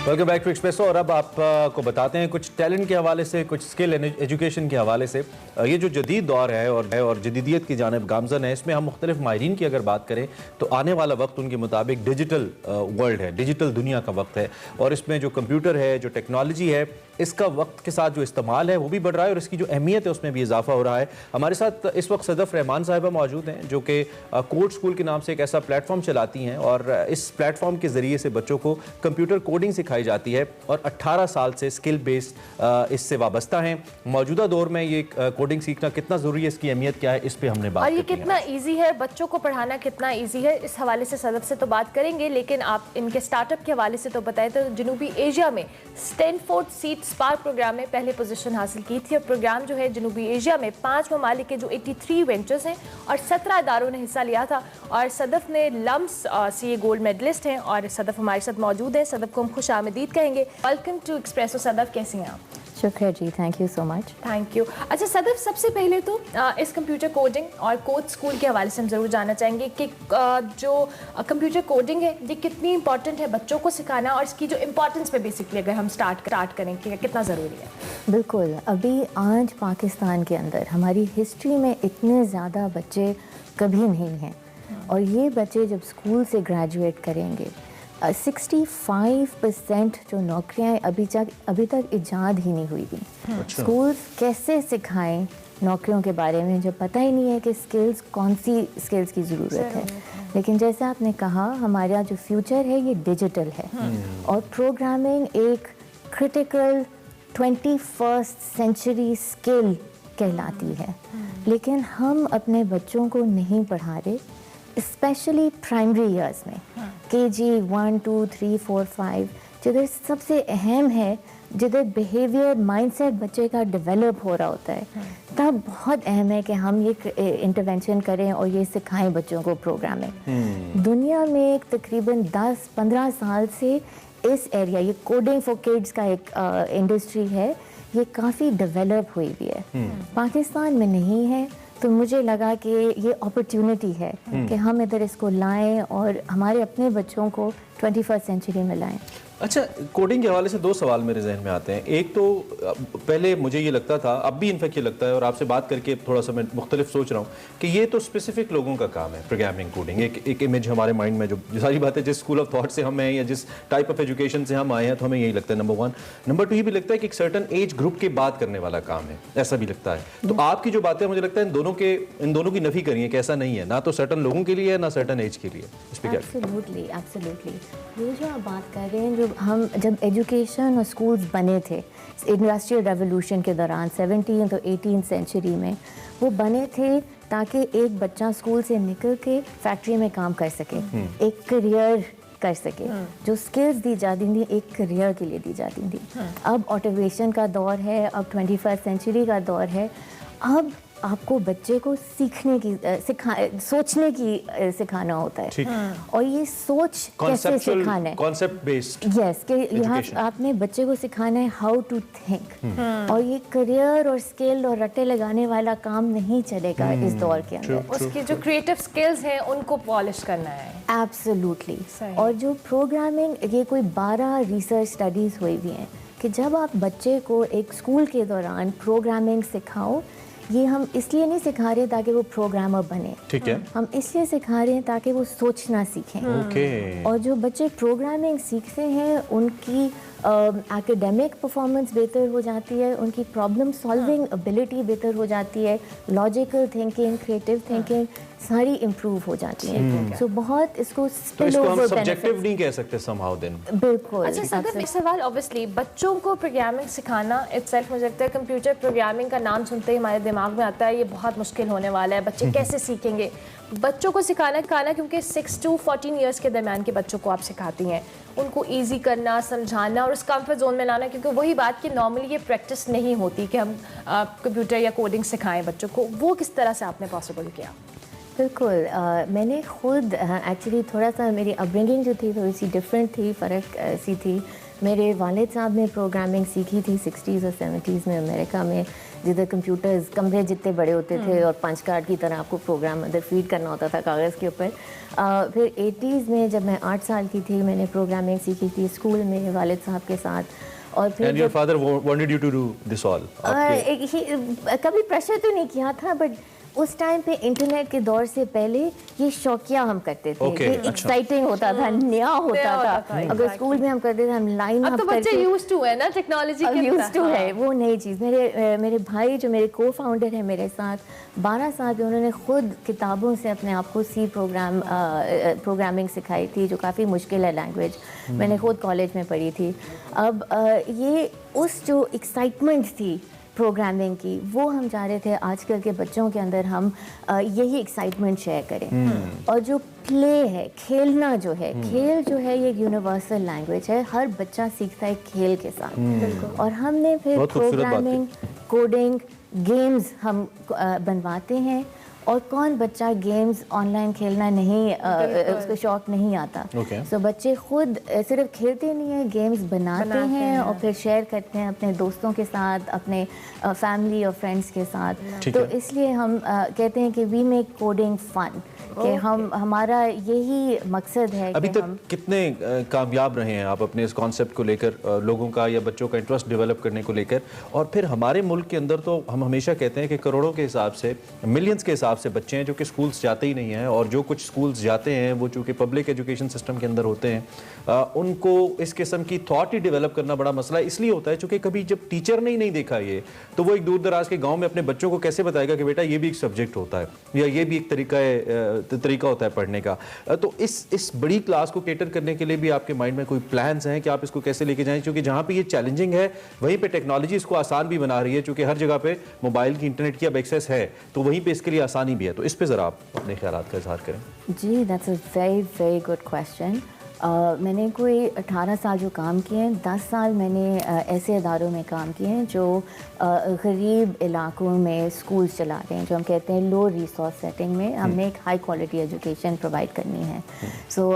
Welcome back to Expresso. और अब आपको बताते हैं कुछ टैलेंट के हवाले से, कुछ स्किल एजुकेशन के हवाले से। ये जो जदीद दौर है और जदीदियत की जानिब गामजन है, इसमें हम मुख्तलिफ माहिरीन की अगर बात करें तो आने वाला वक्त उनके मुताबिक डिजिटल वर्ल्ड है, डिजिटल दुनिया का वक्त है। और इसमें जो कंप्यूटर है, जो टेक्नोलॉजी है, इसका वक्त के साथ जो इस्तेमाल है वो भी बढ़ रहा है और इसकी जो अहमियत है उसमें भी इजाफा हो रहा है। हमारे साथ इस वक्त सदफ रहमान साहिबा मौजूद हैं, जो कि कोड स्कूल के नाम से एक ऐसा प्लेटफॉर्म चलाती हैं और इस प्लेटफॉर्म के ज़रिए से बच्चों को कंप्यूटर कोडिंग सिखाई जाती है और 18 साल से स्किल बेस्ड इससे वाबस्ता हैं। मौजूदा दौर में ये कोडिंग सीखना कितना ज़रूरी है, इसकी अहमियत क्या है, इस पर हमने बात और ये कितना ईजी है, बच्चों को पढ़ाना कितना ईजी है, इस हवाले से सदफ से तो बात करेंगे। लेकिन आप इनके स्टार्टअप के हवाले से तो बताएं। तो जनूबी एशिया में स्टैनफोर्ड सीड स्पार्क प्रोग्राम में पहले पोजीशन हासिल की थी। और प्रोग्राम जो है जनूबी एशिया में 5 ममालिक के जो 83 वेंचर्स हैं और 17 इदारों ने हिस्सा लिया था। और सदफ ने लम्स से ये गोल्ड मेडलिस्ट हैं और सदफ हमारे साथ मौजूद हैं। सदफ को हम खुश आमदीद कहेंगे। Welcome to espresso. सदफ, कैसी हैं आप? शुक्रिया जी, thank you so much. Thank you. अच्छा सदफ, सबसे पहले तो इस कंप्यूटर कोडिंग और कोड स्कूल के हवाले से हम ज़रूर जानना चाहेंगे कि जो कंप्यूटर कोडिंग है ये कितनी इंपॉर्टेंट है बच्चों को सिखाना, और इसकी जो इम्पोर्टेंस पे बेसिकली अगर हम स्टार्ट करें कि कितना ज़रूरी है। बिल्कुल, अभी आज पाकिस्तान के अंदर हमारी हिस्ट्री में इतने ज़्यादा बच्चे कभी नहीं हैं और ये बच्चे जब स्कूल से ग्रेजुएट करेंगे 65% जो नौकरियां अभी तक इजाद ही नहीं हुई थी। स्कूल्स कैसे सिखाएं नौकरियों के बारे में जब पता ही नहीं है कि स्किल्स कौन सी स्किल्स की ज़रूरत है। लेकिन जैसा आपने कहा हमारा जो फ्यूचर है ये डिजिटल है और प्रोग्रामिंग एक क्रिटिकल 21st सेंचुरी स्किल कहलाती है। लेकिन हम अपने बच्चों को नहीं पढ़ा रहे, स्पेशली प्राइमरी इयर्स में KG 1, 2, 3, 4, 5 जिधर सबसे अहम है, जिधर बिहेवियर माइंडसेट बच्चे का डेवलप हो रहा होता है, तब बहुत अहम है कि हम ये इंटरवेंशन करें और ये सिखाएं बच्चों को प्रोग्रामिंग। दुनिया में तकरीबन 10-15 साल से इस एरिया, ये कोडिंग फॉर किड्स का एक इंडस्ट्री है, ये काफ़ी डेवलप हुई भी है। पाकिस्तान में नहीं है, तो मुझे लगा कि ये अपॉर्चुनिटी है कि हम इधर इसको लाएं और हमारे अपने बच्चों को 21st सेंचुरी में लाएं। अच्छा, कोडिंग के हवाले से दो सवाल मेरे जहन में आते हैं। एक तो पहले मुझे ये लगता था, अब भी इनफैक्ट ये लगता है, और आपसे बात करके थोड़ा सा मैं मुख्तलिफ सोच रहा हूँ कि ये तो स्पेसिफिक लोगों का काम है प्रोग्रामिंग कोडिंग। एक इमेज हमारे माइंड में जो सारी बातें जिस स्कूल ऑफ थॉट से हम हैं या जिस टाइप ऑफ एजुकेशन से हम आए हैं, तो हमें यही लगता है नंबर 1। नंबर 2 ये भी लगता है कि एक सर्टन एज ग्रुप के बात करने वाला काम है, ऐसा भी लगता है। तो आपकी जो बातें मुझे लगता है इन दोनों की नफी करिए कि ऐसा नहीं है, ना तो सर्टन लोगों के लिए है ना सर्टन एज के लिए। इस पे क्या? एब्सोल्युटली ये जो आप बात कर रहे हैं, जब एजुकेशन और स्कूल्स बने थे इंडस्ट्रियल रेवोल्यूशन के दौरान 17th और 18th सेंचुरी में, वो बने थे ताकि एक बच्चा स्कूल से निकल के फैक्ट्री में काम कर सके, एक करियर कर सके। जो स्किल्स दी जाती थी एक करियर के लिए दी जाती थी। अब ऑटोमेशन का दौर है, अब 21st सेंचुरी का दौर है। अब आपको बच्चे को सीखने की सोचने की सिखाना होता है, और ये सोच कैसे सिखाना है, कॉन्सेप्ट बेस्ड। यस, कि यहाँ आपने बच्चे को सिखाना है हाउ टू थिंक, और ये करियर और स्किल और रट्टे लगाने वाला काम नहीं चलेगा इस दौर के अंदर। उसकी जो क्रिएटिव स्किल्स हैं उनको पॉलिश करना है। एब्सोल्युटली। और जो प्रोग्रामिंग, ये कोई 12 रिसर्च स्टडीज हुई हुई हैं कि जब आप बच्चे को एक स्कूल के दौरान प्रोग्रामिंग सिखाओ, ये हम इसलिए नहीं सिखा रहे ताकि वो प्रोग्रामर बने, ठीक है, हम इसलिए सिखा रहे हैं ताकि वो सोचना सीखें। और जो बच्चे प्रोग्रामिंग सीखते हैं उनकी एकेडमिक परफॉर्मेंस बेहतर हो जाती है, उनकी प्रॉब्लम सॉल्विंग एबिलिटी बेहतर हो जाती है, लॉजिकल थिंकिंग, क्रिएटिव थिंकिंग सारी इम्प्रूव हो जाती है। सो बहुत इसको स्पिल ओवर बेनिफिट सब्जेक्टिव नहीं कह सकते somehow then। बिल्कुल। अच्छा सदर, एक सवाल, ऑब्वियसली बच्चों को प्रोग्रामिंग सिखाना इटसेल्फ, मुझे लगता है कंप्यूटर प्रोग्रामिंग का नाम सुनते ही हमारे दिमाग में आता है ये बहुत मुश्किल होने वाला है, बच्चे कैसे सीखेंगे। बच्चों को सिखाना क्योंकि 6 to 14 ईयर्स के दरमियान के बच्चों को आप सिखाती हैं, उनको ईजी करना, समझाना और उस कंफर्ट जोन में लाना, क्योंकि वही बात कि नॉर्मली ये प्रैक्टिस नहीं होती कि हम कंप्यूटर या कोडिंग सिखाएं बच्चों को, वो किस तरह से आपने पॉसिबल किया? बिल्कुल, मैंने खुद एक्चुअली थोड़ा सा मेरी अपब्रिंगिंग जो थी थोड़ी सी डिफरेंट थी, फ़र्क सी थी। मेरे वालिद साहब ने प्रोग्रामिंग सीखी थी 60s और 70s में अमेरिका में, जिधर कंप्यूटर्स कमरे जितने बड़े होते थे और पंच कार्ड की तरह आपको प्रोग्राम अंदर फीड करना होता था कागज़ के ऊपर। फिर 80s में जब मैं 8 साल की थी, मैंने प्रोग्रामिंग सीखी थी स्कूल में वालिद साहब के साथ। और फिर And your father wanted you to do this all? कभी प्रेशर तो नहीं किया था, बट उस टाइम पे इंटरनेट के दौर से पहले ये शौकिया हम करते थे। Okay, ये अच्छा। एक्साइटिंग होता था, नया होता था। अगर स्कूल में हम करते थे, हम लाइन अब तो बच्चे यूज्ड टू है ना टेक्नोलॉजी के, यूज्ड टू है, वो नई चीज़। मेरे भाई जो मेरे को फाउंडर है मेरे साथ 12 साल के, उन्होंने खुद किताबों से अपने आप को C प्रोग्रामिंग सिखाई थी, जो काफ़ी मुश्किल है लैंग्वेज। मैंने खुद कॉलेज में पढ़ी थी। अब ये उस जो एक्साइटमेंट थी प्रोग्रामिंग की, वो हम चाह रहे थे आजकल के बच्चों के अंदर हम यही एक्साइटमेंट शेयर करें। और जो प्ले है, खेलना जो है, खेल जो है ये यूनिवर्सल लैंग्वेज है, हर बच्चा सीखता है खेल के साथ। और हमने फिर प्रोग्रामिंग, कोडिंग, गेम्स हम बनवाते हैं। और कौन बच्चा गेम्स ऑनलाइन खेलना नहीं, उसको शौक नहीं आता। सो बच्चे खुद सिर्फ खेलते नहीं हैं, गेम्स बनाते हैं और फिर शेयर करते हैं अपने दोस्तों के साथ, अपने फैमिली और फ्रेंड्स के साथ। तो इसलिए हम कहते हैं कि वी मेक कोडिंग फन, कि हम हमारा यही मकसद है अभी कि तक कितने कामयाब रहे हैं आप अपने इस कॉन्सेप्ट को लेकर, लोगों का या बच्चों का इंटरेस्ट डेवलप करने को लेकर? और फिर हमारे मुल्क के अंदर तो हम हमेशा कहते हैं कि करोड़ों के हिसाब से, मिलियंस के हिसाब से बच्चे हैं जो कि स्कूल्स जाते ही नहीं हैं, और जो कुछ स्कूल्स जाते हैं वो चूँकि पब्लिक एजुकेशन सिस्टम के अंदर होते हैं, उनको इस किस्म की थॉट ही डेवलप करना बड़ा मसला इसलिए होता है चूँकि कभी जब टीचर ने ही नहीं देखा ये, तो वो एक दूर दराज के गाँव में अपने बच्चों को कैसे बताएगा कि बेटा ये भी एक सब्जेक्ट होता है या ये भी एक तरीका होता है पढ़ने का। तो इस बड़ी क्लास को केटर करने के लिए भी आपके माइंड में कोई प्लान्स हैं कि आप इसको कैसे लेके जाएं? क्योंकि जहां पे ये चैलेंजिंग है वहीं पे टेक्नोलॉजी इसको आसान भी बना रही है, क्योंकि हर जगह पे मोबाइल की, इंटरनेट की अब एक्सेस है, तो वहीं पे इसके लिए आसानी भी है। तो इस पे ज़रा आप अपने ख्यालात का इजहार करें। जी, that's a very very good question. मैंने कोई 18 साल जो काम किए हैं, 10 साल मैंने ऐसे इदारों में काम किए हैं जो गरीब इलाकों में स्कूल्स चला रहे हैं, जो हम कहते हैं लो रिसोर्स सेटिंग में हमने एक हाई क्वालिटी एजुकेशन प्रोवाइड करनी है। सो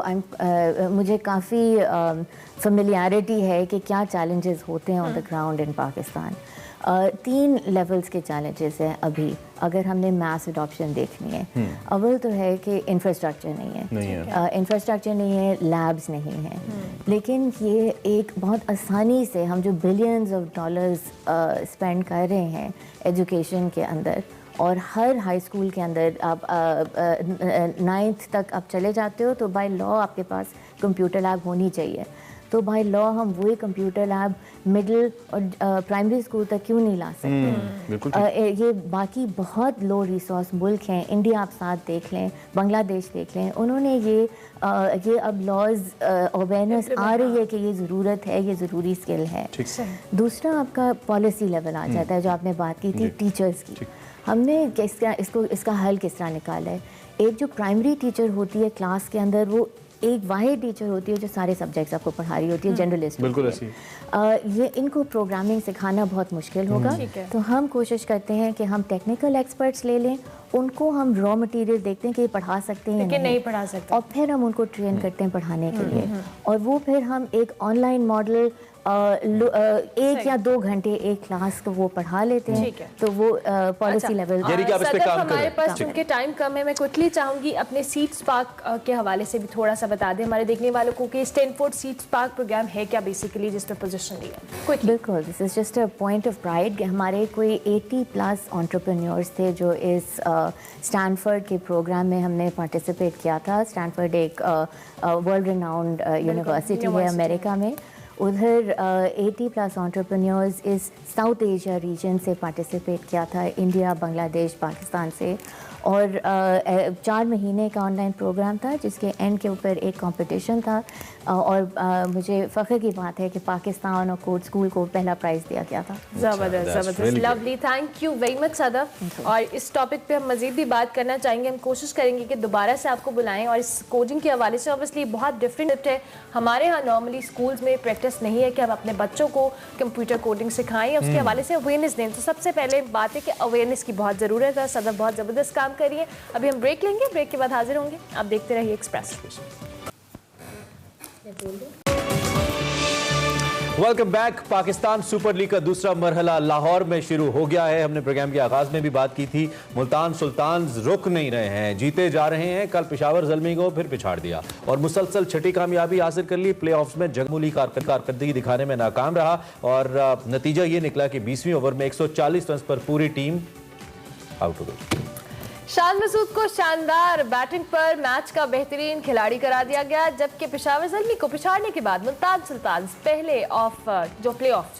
मुझे काफ़ी फेमिलियरिटी है कि क्या चैलेंजेस होते हैं on the ground in Pakistan. 3 levels के चैलेंजेस हैं अभी, अगर हमने मास अडॉप्शन देखनी है। अव्वल तो है कि इंफ्रास्ट्रक्चर नहीं है, इंफ्रास्ट्रक्चर नहीं है, लैब्स नहीं है, लेकिन ये एक बहुत आसानी से हम जो बिलियंस ऑफ डॉलर्स स्पेंड कर रहे हैं एजुकेशन के अंदर, और हर हाई स्कूल के अंदर आप 9th तक आप चले जाते हो तो बाय लॉ आपके पास कंप्यूटर लैब होनी चाहिए। तो बाय लॉ हम वही कंप्यूटर लैब मिडिल और प्राइमरी स्कूल तक क्यों नहीं ला सकते? ये बाकी बहुत लो रिसोर्स मुल्क हैं, इंडिया आप साथ देख लें, बांग्लादेश देख लें, उन्होंने ये अब लॉज अवेयरनेस आ रही है कि ये ज़रूरत है, ये ज़रूरी स्किल है। दूसरा आपका पॉलिसी लेवल आ जाता है, जो आपने बात की थी टीचर्स की। हमने इसका हल किस तरह निकाला है? एक जो प्राइमरी टीचर होती है क्लास के अंदर, वो एक वाहिद टीचर होती है जो सारे सब्जेक्ट्स आपको पढ़ा रही होती है, जनरलिस्ट। बिल्कुल ऐसी। ये इनको प्रोग्रामिंग सिखाना बहुत मुश्किल होगा, तो हम कोशिश करते हैं कि हम टेक्निकल एक्सपर्ट्स ले लें, उनको हम रॉ मटेरियल देखते हैं कि ये पढ़ा सकते हैं या नहीं पढ़ा सकते, और फिर हम उनको ट्रेन करते हैं पढ़ाने के लिए, और वो फिर हम एक ऑनलाइन मॉडल 1 या 2 घंटे एक क्लास को वो पढ़ा लेते हैं। तो वो पॉलिसी लेवल हमारे पास चूंकि टाइम कम है, मैं क्विकली चाहूंगी अपने सीड स्पार्क के हवाले से भी थोड़ा सा बता दें हमारे देखने वालों को कि स्टैनफोर्ड सीड स्पार्क प्रोग्राम है क्या बेसिकली, जिस पर पोजीशन लिया। बिल्कुल, this is just a point of pride. हमारे कोई 80+ एंटरप्रेन्योर्स थे जो इस स्टैनफोर्ड के प्रोग्राम में हमने पार्टिसिपेट किया था। स्टैनफोर्ड एक वर्ल्ड रिनाउंड यूनिवर्सिटी है अमेरिका में। उधर 80+ एंटरप्रेन्योर्स इस साउथ एशिया रीजन से पार्टिसिपेट किया था, इंडिया, बांग्लादेश, पाकिस्तान से, और 4 महीने का ऑनलाइन प्रोग्राम था जिसके एंड के ऊपर एक कंपटीशन था, और मुझे फ़ख्र की बात है कि पाकिस्तान और कोर्ट स्कूल को पहला प्राइज़ दिया गया था। ज़बरदस्त, lovely, thank you very much Sadaf. और इस टॉपिक पे हम मज़ीद भी बात करना चाहेंगे, हम कोशिश करेंगे कि दोबारा से आपको बुलाएं, और इस कोडिंग के हवाले से ऑब्वियसली बहुत डिफरेंट है। हमारे यहाँ नॉर्मली स्कूल्स में प्रैक्टिस नहीं है कि हम अपने बच्चों को कंप्यूटर कोडिंग सिखाएं, उसके हवाले से अवेयरनेस दें। तो सबसे पहले बात है कि अवेयरनेस की बहुत ज़रूरत है। सदफ बहुत ज़बरदस्त काम करिए। अभी हम ब्रेक लेंगे, ब्रेक के बाद हाजिर होंगे। आप देखते रहिए Express. Welcome back. Pakistan super league का दूसरा मरहला लाहौर में शुरू हो गया है। हमने प्रोग्राम के आगाज में भी बात की थी, मुल्तान सुल्तान्स रुक नहीं रहे हैं, जीते जा रहे हैं। कल पेशावर ज़ल्मी को फिर पिछाड़ दिया और मुसलसल छठी कामयाबी हासिल कर ली। प्लेऑफ्स में जगमूली कारकर्दगी दिखाने में नाकाम रहा, और नतीजा ये निकला कि 20वीं ओवर में 140 रन पर पूरी टीम आउट हो गई। शान मसूद को शानदार बैटिंग पर मैच का बेहतरीन खिलाड़ी करार दिया गया, जबकि पेशावर ज़ल्मी को पिछाड़ने के बाद मुल्तान सुल्तान्स पहले प्ले ऑफ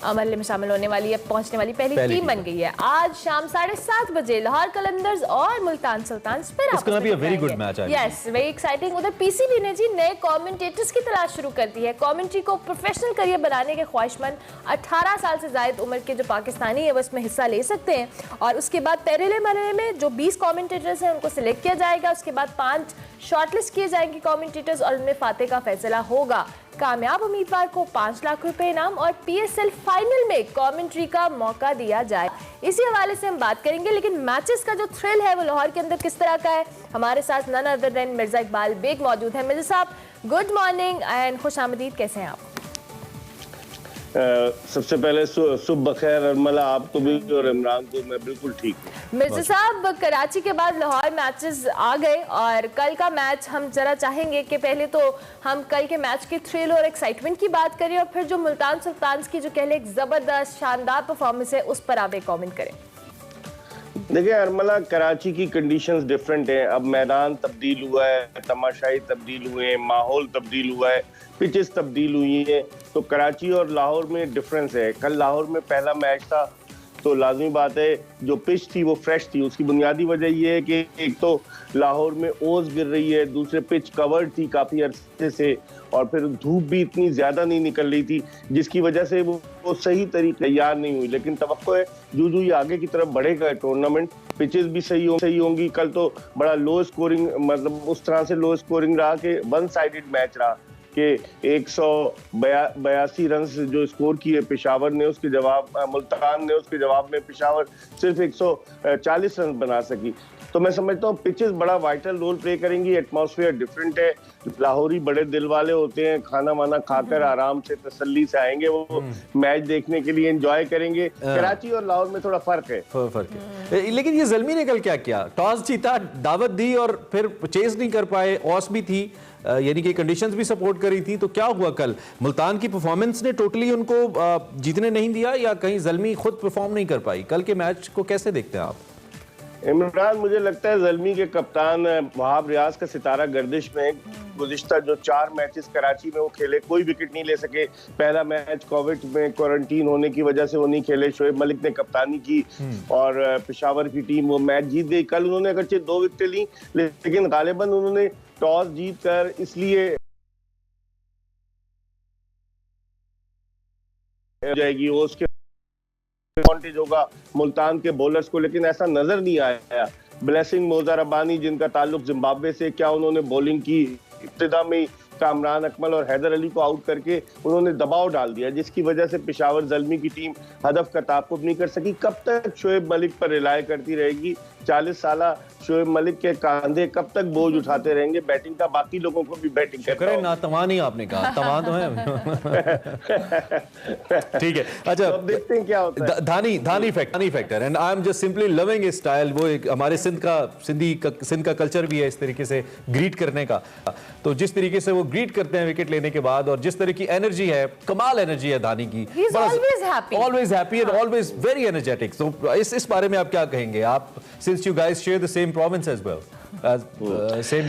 मरहले में शामिल होने वाली है, पहुंचने वाली पहली टीम बन गई है। आज शाम 7:30 बजे लाहौर कलंदर्स और मुल्तान सुल्तान्स फिर आपस में वेरी गुड मैच है। Yes, very exciting. उधर पीसीबी ने जी नए कमेंटेटर्स की तलाश शुरू कर दी है। कमेंट्री को प्रोफेशनल करियर बनाने के ख्वाहिशमंद 18 साल से ज्यादा उम्र के जो पाकिस्तानी है वो इसमें हिस्सा ले सकते हैं, और उसके बाद पहले मरहले में जो 20 कमेंटेटर्स हैं उनको सिलेक्ट किया जाएगा। उसके बाद 5 शॉर्टलिस्ट किए जाएंगे कमेंटेटर्स, और उनमें फातेह का फैसला होगा। कामयाब उम्मीदवार को 5 लाख रुपए इनाम और PSL फाइनल में कमेंट्री का मौका दिया जाए। इसी हवाले से हम बात करेंगे, लेकिन मैचेस का जो थ्रिल है वो लाहौर के अंदर किस तरह का है। हमारे साथ none other than Mirza Iqbal Baig मौजूद है। मिर्जा साहब, गुड मॉर्निंग एंड खुश आमदीद, कैसे हैं आप? सबसे पहले सुबह बखैर अरमला, आपको भी और इमरान को। मैं बिल्कुल ठीक हूँ। मिर्जा साहब, कराची के बाद लाहौर मैचेस आ गए और कल का मैच हम जरा चाहेंगे कि पहले तो हम कल के मैच के थ्रिल और एक्साइटमेंट की बात करें और फिर जो मुल्तान सुल्तान्स की जो कह ले एक जबरदस्त शानदार परफॉर्मेंस है उस पर आप एक कमेंट करें। देखिए अरमला, कराची की कंडीशंस डिफरेंट हैं। अब मैदान तब्दील हुआ है, तमाशाई तब्दील हुए हैं, माहौल तब्दील हुआ है, पिचेस तब्दील हुई हैं, तो कराची और लाहौर में डिफरेंस है। कल लाहौर में पहला मैच था तो लाजमी बात है जो पिच थी वो फ्रेश थी। उसकी बुनियादी वजह ये है कि एक तो लाहौर में ओस गिर रही है, दूसरे पिच कवर्ड थी काफ़ी अरसे से, और फिर धूप भी इतनी ज़्यादा नहीं निकल रही थी जिसकी वजह से वो सही तरीके तैयार नहीं हुई। लेकिन तवक्को है जो ये आगे की तरफ बढ़ेगा टूर्नामेंट, पिचेस भी सही होंगी। कल तो बड़ा लो स्कोरिंग, मतलब उस तरह से लो स्कोरिंग रहा कि वन साइडेड मैच रहा कि 182 रन जो स्कोर किए पेशावर ने, उसके जवाब मुल्तान ने, उसके जवाब में पेशावर सिर्फ 140 रन बना सकी। तो मैं समझता हूँ पिचेस बड़ा वाइटल रोल प्ले करेंगी। एटमॉस्फेयर डिफरेंट है, लाहौरी बड़े दिल वाले होते हैं, खाना वाना खाकर आराम से तसल्ली से आएंगे, वो मैच देखने के लिए एंजॉय करेंगे। कराची और लाहौर में थोड़ा फर्क है। लेकिन ये ज़ल्मी ने कल क्या किया, टॉस जीता, दावत दी और फिर चेस नहीं कर पाए, ऑस भी थी, यानी कि कंडीशंस भी सपोर्ट करी थी। तो क्या हुआ कल, मुल्तान की परफॉर्मेंस ने टोटली उनको जीतने नहीं दिया या कहीं ज़ल्मी खुद परफॉर्म नहीं कर पाई? कल के मैच को कैसे देखते हैं आप? इमरान, मुझे लगता है ज़ल्मी के कप्तान वहाब रियाज का सितारा गर्दिश में गुज़िश्ता जो 4 मैचेस कराची में वो खेले, कोई विकेट नहीं ले सके। पहला मैच कोविड में क्वारंटीन होने की वजह से वो नहीं खेले। शोएब मलिक ने कप्तानी की और पेशावर की टीम वो मैच जीत गई। कल उन्होंने अगरचे 2 विकेटें ली, लेकिन गालिबन उन्होंने टॉस जीत कर इसलिए जाएगी वो उसके एडवांटेज होगा मुल्तान के बॉलर्स को, लेकिन ऐसा नजर नहीं आया। ब्लेसिंग मोजा रब्बानी जिनका ताल्लुक जिम्बाब्वे से, क्या उन्होंने बॉलिंग की, इब्तिदा में कामरान अकमल और हैदर अली को आउट करके उन्होंने दबाव डाल दिया, जिसकी वजह से पेशावर ज़ल्मी की टीम हदफ का ताक़ुब नहीं कर सकी। कब तक शोएब मलिक पर रिलाय करती रहेगी? 40 साला शोएब मलिक के कांधे कब तक बोझ उठाते रहेंगे बैटिंग का? बाकी लोगों को भी बैटिंग करना ना तमा नहीं, आपने कहा तमा तो है। ठीक है, अच्छा तो अब देखते हैं क्या होता है। Dhani factor and I am just simply loving his style. वो एक हमारे सिंध का कल्चर भी है इस तरीके से ग्रीट करने का। तो जिस तरीके से वो ग्रीट करते हैं विकेट लेने के बाद और जिस तरह की एनर्जी है, कमाल एनर्जी है धानी की, always happy and always very energetic. तो इस बारे में आप क्या कहेंगे? आप since you guys share the same province as well, same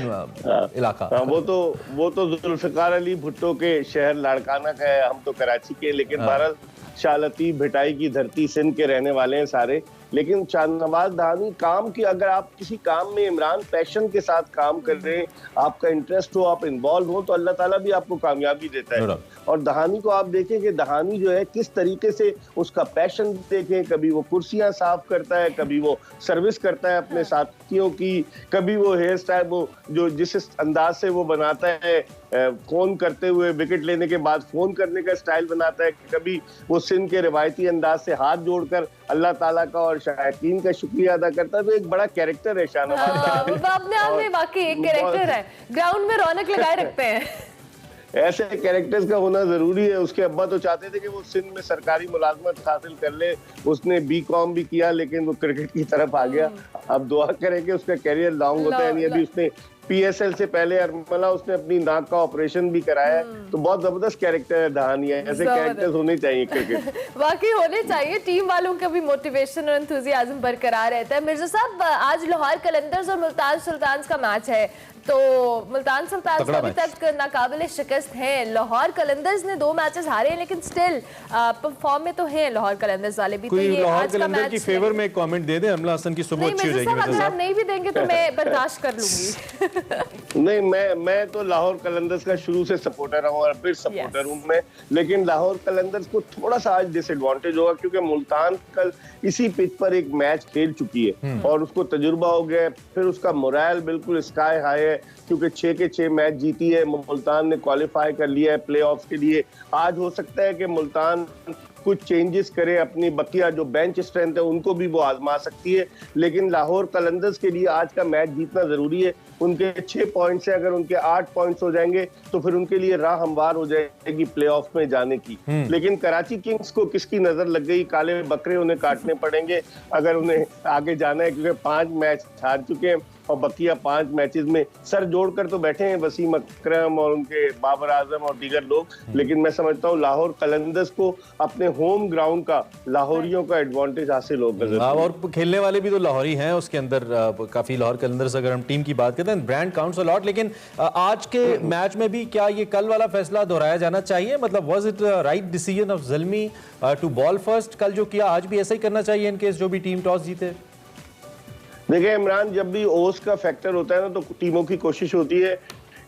इलाका। वो तो जुल्फिकार अली भुट्टो के शहर लाड़काना का है, हम तो कराची के। लेकिन बहरहाल शाह लतीफ भिटाई की धरती सिंध के रहने वाले हैं सारे। लेकिन शाहनवाज धानी काम की, अगर आप किसी काम में इमरान पैशन के साथ काम कर रहे हैं, आपका इंटरेस्ट हो, आप इन्वॉल्व हो, तो अल्लाह ताला भी आपको कामयाबी देता है। और दहानी को आप देखें कि दहानी जो है किस तरीके से उसका पैशन देखें, कभी वो कुर्सियां साफ करता है, कभी वो सर्विस करता है अपने साथियों की, कभी वो हेयर स्टाइल वो जो जिस अंदाज से वो बनाता है, फोन करते हुए विकेट लेने के बाद फोन करने का स्टाइल बनाता है, कभी वो सिंध के रिवायती अंदाज से हाथ जोड़कर अल्लाह ताला का और शायकीन का शुक्रिया अदा करता है। तो एक बड़ा कैरेक्टर है शाहनवाज। अपने आप में वाकई एक कैरेक्टर है, ग्राउंड में रौनक लगाए रखते हैं। ऐसे कैरेक्टर्स का होना जरूरी है। उसके अब्बा तो चाहते थे कि वो सिंध में सरकारी मुलाजमत हासिल कर ले, उसने बीकॉम भी किया, लेकिन वो क्रिकेट की तरफ आ गया। अब दुआ करें कि उसका करियर लॉन्ग होता है। अभी उसने PSL से पहले अरमला उसने अपनी नाक का ऑपरेशन भी कराया है। तो बहुत जबरदस्त कैरेक्टर है दहानी है। ऐसे कैरेक्टर्स होने चाहिए क्रिकेट, वाकई होने चाहिए। टीम वालों का भी मोटिवेशन और एंथुसियाज्म बरकरार रहता है। मिर्जा साहब, आज लाहौर कलंदर्स और मुल्तान सुल्तान्स का मैच है, तो मुल्तान सुल्तान्स अभी तक नाकाबिले शिकस्त हैं। लाहौर कलंदर्स ने 2 मैचेस हारे हैं, लेकिन स्टिल परफॉर्म में तो हैं लाहौर कलंदर्स वाले भी। कोई लाहौर कलंदर की फेवर में कमेंट दे दे, अमला हसन की सुबह अच्छी हो जाएगी। अगर आप नहीं भी देंगे तो मैं बर्दाश्त कर लूंगी। नहीं, मैं तो लाहौर कलंदर्स का शुरू से सपोर्टर हूँ और फिर सपोर्टर हूँ मैं। लेकिन लाहौर कलंदर्स को थोड़ा सा आज डिसएडवांटेज होगा, क्योंकि मुल्तान कल इसी पिच पर एक मैच खेल चुकी है और उसको तजुर्बा हो गया। फिर उसका मोरल बिल्कुल स्काई हाई है, क्योंकि 6 के 6 मैच जीती है। मुल्तान ने क्वालिफाई कर लिया है प्लेऑफ्स के लिए। आज हो सकता है कि मुल्तान कुछ चेंजेस करे, अपनी बकिया जो बेंच स्ट्रेंथ है उनको भी वो आजमा सकती है। लेकिन लाहौर कलंदर्स के लिए आज का मैच जीतना जरूरी है। उनके 6 पॉइंट्स है, अगर उनके 8 पॉइंट्स हो जाएंगे तो फिर उनके लिए राह हमवार हो जाएगी प्लेऑफ में जाने की। लेकिन कराची किंग्स को किसकी नजर लग गई, काले बकरे उन्हें काटने पड़ेंगे अगर उन्हें आगे जाना है, क्योंकि 5 मैच हार चुके हैं और बकिया 5 मैचेस में सर जोड़कर तो बैठे हैं वसीम अकरम और उनके बाबर आजम और दीगर लोग। लेकिन मैं समझता हूँ लाहौर कलंदर्स को अपने होम ग्राउंड का, लाहौरियों का एडवांटेज हासिल होगा। और खेलने वाले भी तो लाहौरी हैं उसके अंदर, काफी लाहौर कलंदर्स अगर हम टीम की बात करते हैं ब्रांड काउंट्स अ लॉट। लेकिन आज के मैच में भी क्या ये कल वाला फैसला दोहराया जाना चाहिए, मतलब was it right decision of Zalmi to bowl first? कल जो किया आज भी ऐसा ही करना चाहिए इन केस जो भी टीम टॉस जीते? देखिए इमरान, जब भी ओस का फैक्टर होता है ना तो टीमों की कोशिश होती है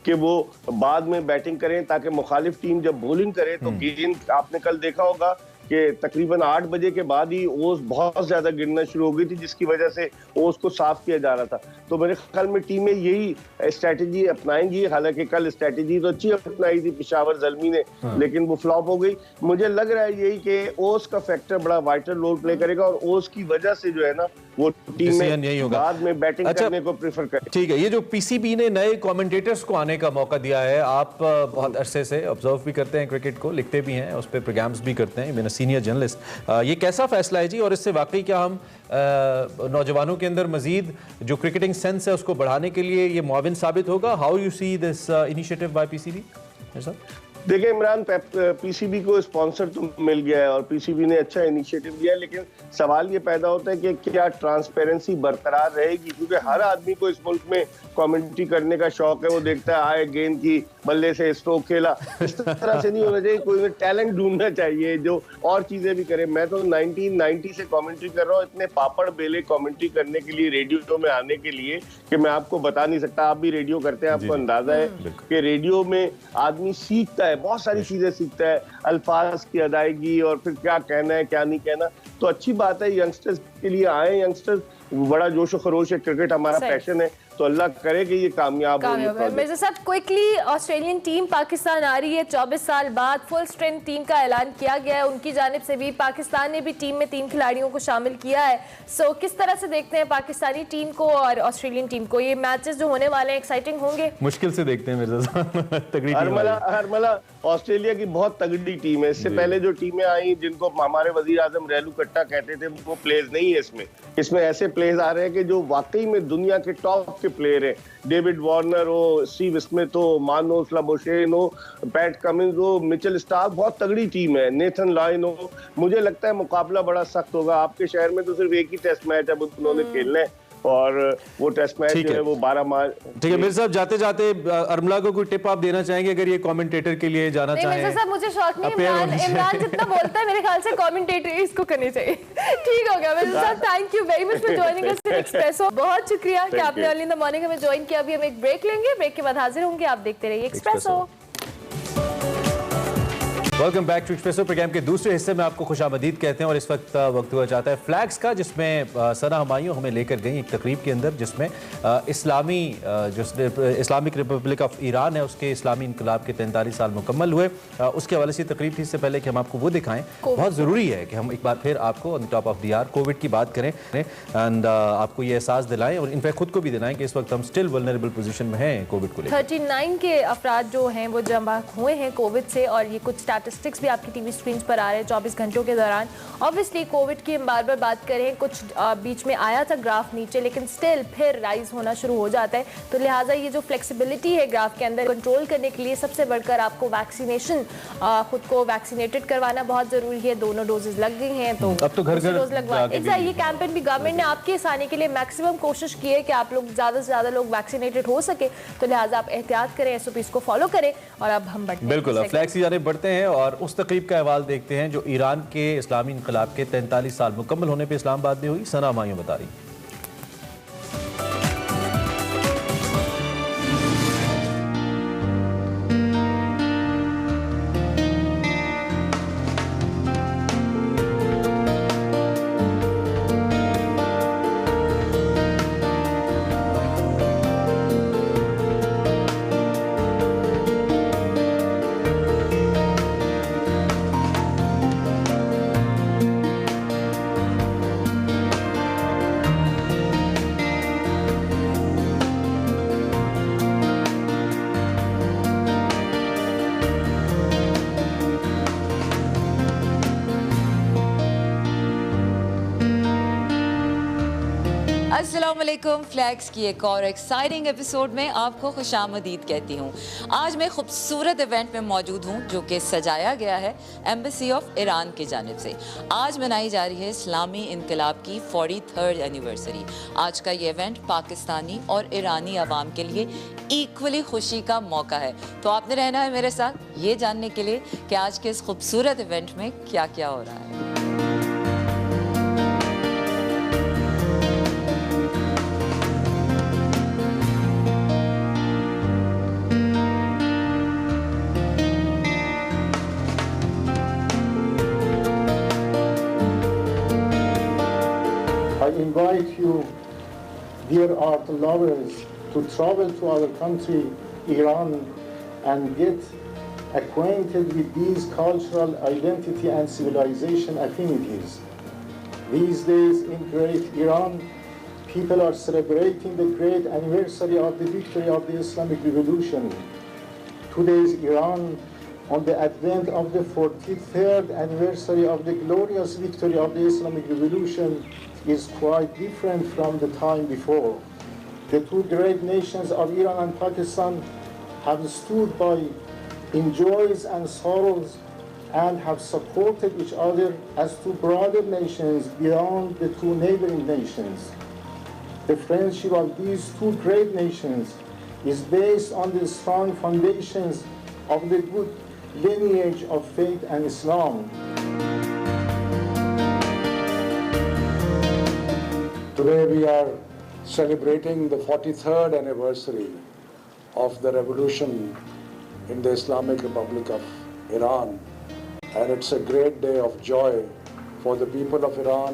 कि वो बाद में बैटिंग करें ताकि मुखालिफ टीम जब बॉलिंग करे तो गेंद, आपने कल देखा होगा कि तकरीबन 8 बजे के बाद ही ओस बहुत ज्यादा गिरना शुरू हो गई थी, जिसकी वजह से ओस को साफ किया जा रहा था। तो मेरे ख्याल में टीमें यही स्ट्रेटेजी अपनाएंगी। हालांकि कल स्ट्रेटेजी तो अच्छी अपनाई थी पेशावर ज़ल्मी ने, लेकिन वो फ्लॉप हो गई। मुझे लग रहा है यही कि ओस का फैक्टर बड़ा वाइटल रोल प्ले करेगा और ओस की वजह से जो है ना वो टीम में बाद में बैटिंग करने को प्रेफर करे। ठीक है, ये जो पीसीबी ने नए कमेंटेटर्स को आने का मौका दिया है, आप बहुत अरसे से ऑब्जर्व भी करते हैं क्रिकेट को, लिखते भी हैं, उस पर प्रोग्राम्स भी करते हैं, मेरा सीनियर जर्नलिस्ट, ये कैसा फैसला है जी? और इससे वाकई क्या हम नौजवानों के अंदर मजीद जो क्रिकेटिंग सेंस है उसको बढ़ाने के लिए ये मुआविन साबित होगा? How you see this initiative by PCB? देखिए इमरान, पीसीबी को स्पॉन्सर तो मिल गया है और पीसीबी ने अच्छा इनिशिएटिव लिया है, लेकिन सवाल ये पैदा होता है कि क्या ट्रांसपेरेंसी बरकरार रहेगी? क्योंकि हर आदमी को इस मुल्क में कमेंट्री करने का शौक है, वो देखता है आए गेंद की बल्ले से स्ट्रोक खेला, इस तरह से नहीं होना चाहिए। कोई टैलेंट ढूंढना चाहिए जो और चीजें भी करे। मैं तो 1990 से कमेंट्री कर रहा हूँ, इतने पापड़ बेले कमेंट्री करने के लिए, रेडियो में आने के लिए, कि मैं आपको बता नहीं सकता। आप भी रेडियो करते हैं, आपको अंदाजा है कि रेडियो में आदमी सीखता है, बहुत सारी चीजें सीखता है, अल्फाज की अदायगी और फिर क्या कहना है क्या नहीं कहना। तो अच्छी बात है, यंगस्टर्स के लिए आए यंगस्टर्स, बड़ा जोश खरोश है, क्रिकेट हमारा पैशन है, तो अल्लाह करे कि ये कामयाब हो। मिर्जा साहब, क्विकली ऑस्ट्रेलियन टीम पाकिस्तान आ रही है 24 साल बाद, फुल स्ट्रेंथ टीम का ऐलान किया गया है उनकी जानिब से भी। पाकिस्तान ने भी टीम में 3 खिलाड़ियों को शामिल किया है। सो किस तरह से देखते हैं पाकिस्तानी टीम को और ऑस्ट्रेलियन टीम को? ये मैचेस जो होने वाले हैं एक्साइटिंग होंगे? मुश्किल से देखते हैं मिर्जा साहब। हरमला ऑस्ट्रेलिया की बहुत तगड़ी टीम है। इससे पहले जो टीमें आई जिनको हमारे वजीर आजम रेलू कट्टा कहते थे, वो प्लेयर्स नहीं है इसमें ऐसे प्लेयर्स आ रहे हैं कि जो वाकई में दुनिया के टॉप के प्लेयर है। डेविड वार्नर हो, स्टीव स्मिथ हो, मानो स्लाबोशेन हो, पैट कमिंस हो, मिचेल स्टार्क, बहुत तगड़ी टीम है, नेथन लायन हो। मुझे लगता है मुकाबला बड़ा सख्त होगा। आपके शहर में तो सिर्फ एक ही टेस्ट मैच अब उन्होंने खेलना है और वो टेस्ट मैच जो है वो 12 मार्च। ठीक है मिर्जा साहब, जाते जाते अरमला को कोई टिप आप देना चाहेंगे अगर ये कमेंटेटर के लिए जाना चाहें? मिर्जा साहब, मुझे शौक नहीं, इमरान जितना बोलता है मेरे ख्याल से कमेंटेटर इसको करनी चाहिए। ठीक हो गया मिर्जा साहब, thank you very much for joining us in espresso. बहुत शुक्रिया कि आपने अर्ली इन द मॉर्निंग हमें ज्वाइन किया। अभी हम एक ब्रेक लेंगे, ब्रेक के बाद हाजिर होंगे। आप देखते रहिए Expresso. Welcome back to Expresso. Program के दूसरे हिस्से में आपको खुशामदीद कहते हैं और इस वक्त हुआ जाता है फ्लैग्स का, जिसमें सना हमायूं हमें लेकर गई एक तकरीब के अंदर जिसमें इस्लामिक रिपब्लिक ऑफ ईरान है उसके इस्लामी इनकलाब के 43 साल मुकम्मल हुए। उसके हवाले से तकरीब थी। इससे पहले कि हम आपको वो दिखाएं, बहुत ज़रूरी है कि हम एक बार फिर आपको on top of the hour covid की बात करें एंड आपको ये एहसास दिलाएं और इनफैक्ट खुद को भी दिलाएं कि इस वक्त हम स्टिल वल्नरेबल पोजीशन में हैं कोविड को लेकर। 39 के अफराद जो हैं वो जमा हुए हैं कोविड से और ये कुछ स्टैटिस्टिक्स भी आपकी टीवी स्क्रीन पर आ रहे हैं 24 घंटों के दौरान। ऑब्वियसली कोविड की हम बार बार बात करें, कुछ बीच में आया था ग्राफ नीचे, लेकिन स्टिल फिर राइज होना शुरू हो जाता है। तो लिहाजा ये जो फ्लेक्सिबिलिटी है ग्राफ के अंदर, कंट्रोल करने के लिए सबसे बढ़कर आपको वैक्सीनेशन, खुद को वैक्सीनेटेड करवाना बहुत जरूरी है। दोनों डोजेज लग गई हैं तो अब तो घर डोज लगवा। ये कैंपेन भी गवर्नमेंट ने आपके इस आने के लिए मैक्सिमम कोशिश की है कि आप लोग ज़्यादा से ज़्यादा लोग वैक्सीनेटेड हो सके। तो लिहाजा आप एहतियात करें, SOPs को फॉलो करें। और अब हम बढ़ते हैं, बिल्कुल फ्लैक्स की जानिब बढ़ते हैं और उस तकरीब का अहवाल देखते हैं जो ईरान के इस्लामी इनकलाब के 43 साल मुकम्मल होने पर इस्लामाबाद में हुई। सना हमायूं बता रही। अस्सलाम वालेकुम। फ्लैग्स की एक और एक्साइटिंग एपिसोड में आपको खुशामदीद कहती हूँ। आज मैं खूबसूरत इवेंट में मौजूद हूँ जो कि सजाया गया है एम्बेसी ऑफ ईरान की जानिब से। आज मनाई जा रही है इस्लामी इनकलाब की 43rd एनिवर्सरी। आज का ये इवेंट पाकिस्तानी और ईरानी अवाम के लिए इक्वली खुशी का मौका है। तो आपने रहना है मेरे साथ ये जानने के लिए कि आज के इस खूबसूरत इवेंट में क्या क्या हो रहा है। I invite you, dear art lovers, to travel to our country, Iran, and get acquainted with these cultural identity and civilization affinities. These days in great Iran, people are celebrating the great anniversary of the victory of the Islamic Revolution. Today's Iran, on the advent of the 43rd anniversary of the glorious victory of the Islamic Revolution, is quite different from the time before. The two great nations of Iran and Pakistan have stood by in joys and sorrows and have supported each other as two brother nations beyond the two neighboring nations. The friendship of these two great nations is based on the strong foundations of the good lineage of faith and Islam. Today we are celebrating the 43rd anniversary of the revolution in the Islamic Republic of Iran, and it's a great day of joy for the people of Iran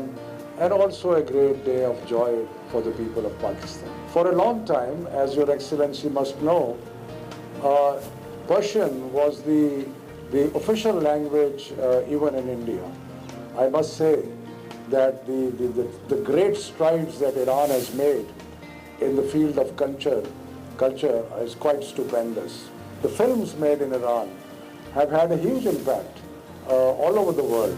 and also a great day of joy for the people of Pakistan. For a long time, as Your Excellency must know, Persian was the official language even in India. I must say that the great strides that Iran has made in the field of culture is quite stupendous. The films made in Iran have had a huge impact all over the world.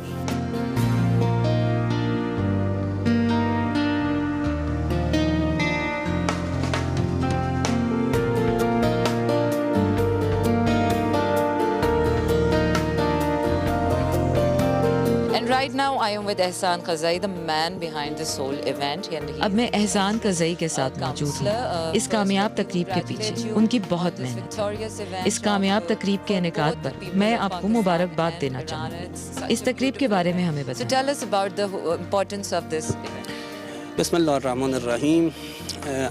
Right now I am with Ehsan Qazai, the man behind this whole event. अब मैं एहसान कज़ई के साथ मौजूद हूँ। इस कामयाब तकरीब के पीछे उनकी बहुत मेहनत है। इस कामयाब तकरीब के इनेकाद पर मैं आपको मुबारकबाद देना चाहूँगी। इस तकरीब के बारे में हमें बताएं। So tell us about the importance of this event. बिस्मिल्लाहिर्रहमानिर्रहीम।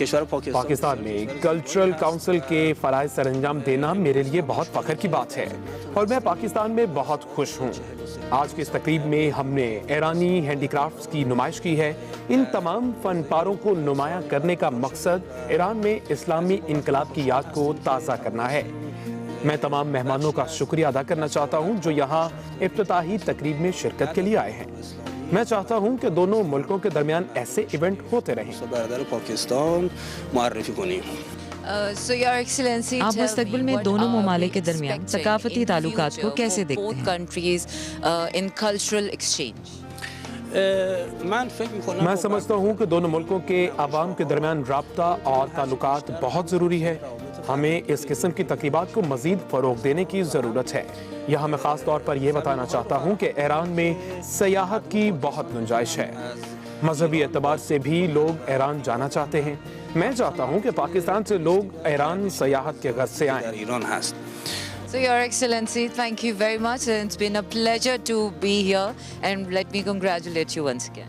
पाकिस्तान में कल्चरल काउंसिल के फ़राइज़ सरअंजाम देना मेरे लिए बहुत फ़ख्र की बात है और मैं पाकिस्तान में बहुत खुश हूँ। आज की इस तकरीब में हमने ईरानी हैंडीक्राफ्ट्स की नुमाइश की है। इन तमाम फनपारों को नुमाया करने का मकसद ईरान में इस्लामी इनकलाब की याद को ताज़ा करना है। मैं तमाम मेहमानों का शुक्रिया अदा करना चाहता हूँ जो यहाँ इफ्तिताही तकरीब में शिरकत के लिए आए हैं। मैं चाहता हूं कि दोनों मुल्कों के दरमियान ऐसे इवेंट होते रहें। आप मुस्तकबिल में दोनों ममालिक के दरमियान सकाफती ताल्लुकात को कैसे देखते हैं? मैं समझता हूं कि दोनों मुल्कों के अवाम के दरमियान राब्ता और ताल्लुकात बहुत ज़रूरी है। हमें इस किस्म की तकरीबात को मज़ीद फ़रोग़ देने की ज़रूरत है। यहाँ मैं ख़ास तौर पर यह बताना चाहता हूँ कि ईरान में सयाहत की बहुत गुंजाइश है। मजहबी एतबार से भी लोग ईरान जाना चाहते हैं। मैं चाहता हूँ कि पाकिस्तान से लोग ईरान सयाहत के गर्ज से आएं। So Your Excellency, thank you very much. It's been a pleasure to be here and let me congratulate you once again.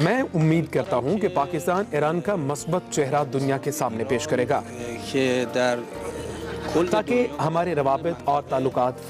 मैं उम्मीद करता हूं कि पाकिस्तान ईरान का मस्बत चेहरा दुनिया के सामने पेश करेगा ताकि हमारे रवाबित और ताल्लुकात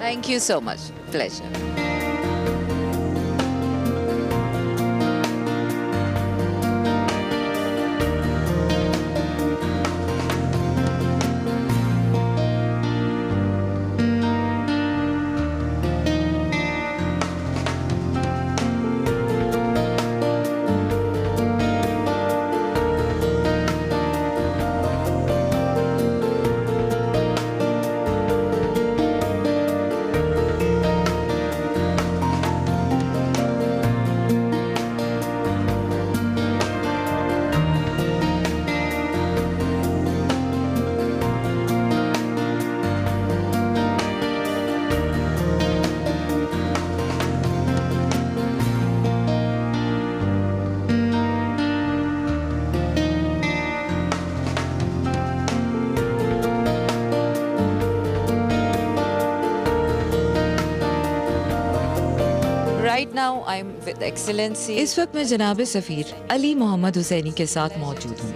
Thank you so much. Pleasure. Right now I'm with Excellency. इस वक्त मैं जनाब सफ़ीर अली मोहम्मद हुसैनी के साथ मौजूद हूँ।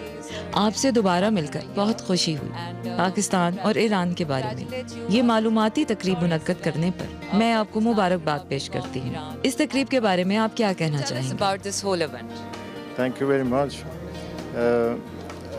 आपसे दोबारा मिलकर बहुत खुशी हुई। पाकिस्तान और ईरान के बारे में ये मालूमाती तकरीब मुनक्कद करने पर मैं आपको मुबारकबाद पेश करती हूँ। इस तकरीब के बारे में आप क्या कहना चाहेंगे? Thank you very much.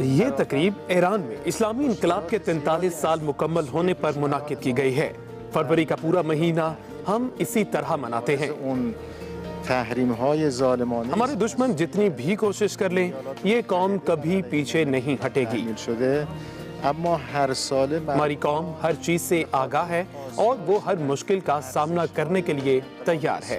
ये तकरीब ईरान में इस्लामी इनकलाब के 43 साल मुकम्मल होने पर मुनाकिद की गई है। फरवरी का पूरा महीना हम इसी तरह मनाते हैं। हमारे दुश्मन जितनी भी कोशिश कर लें, ये कौम कभी पीछे नहीं हटेगी। हमारी कौम हर चीज से आगाह है और वो हर मुश्किल का सामना करने के लिए तैयार है।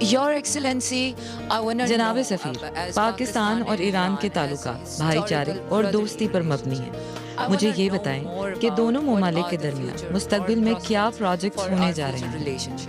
Your Excellency, जनाब सफ़ीर, पाकिस्तान और ईरान के ताल्लुकात भाईचारे और दोस्ती पर मबनी है। मुझे ये बताएं कि दोनों ममालिक के दरमियान मुस्तकबिल में क्या प्रोजेक्ट्स होने जा रहे हैं?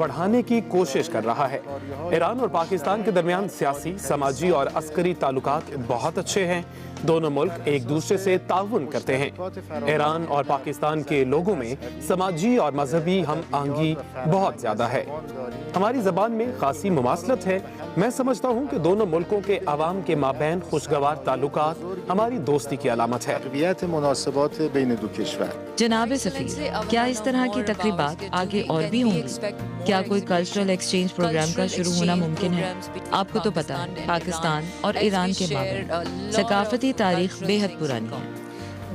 बढ़ाने की कोशिश कर रहा है। ईरान और पाकिस्तान के दरमियान सियासी, समाजी और अस्करी ताल्लुकात बहुत अच्छे हैं। दोनों मुल्क एक दूसरे से ताउन करते हैं। ईरान और पाकिस्तान के लोगों में समाजी और मजहबी हम आहंगी बहुत ज्यादा है। हमारी जबान में खासी मुमासलत है। मैं समझता हूँ कि दोनों मुल्कों के अवाम के माबैन खुशगवार ताल्लुकात हमारी दोस्ती की अलामत है। जनाब सफ़ीर, क्या इस तरह की तकरीबात आगे और भी होंगी? क्या कोई कल्चरल एक्सचेंज प्रोग्राम का शुरू होना मुमकिन है? आपको तो पता है पाकिस्तान और ईरान के माबैन सकाफती तारीख बेहद पुरानी है।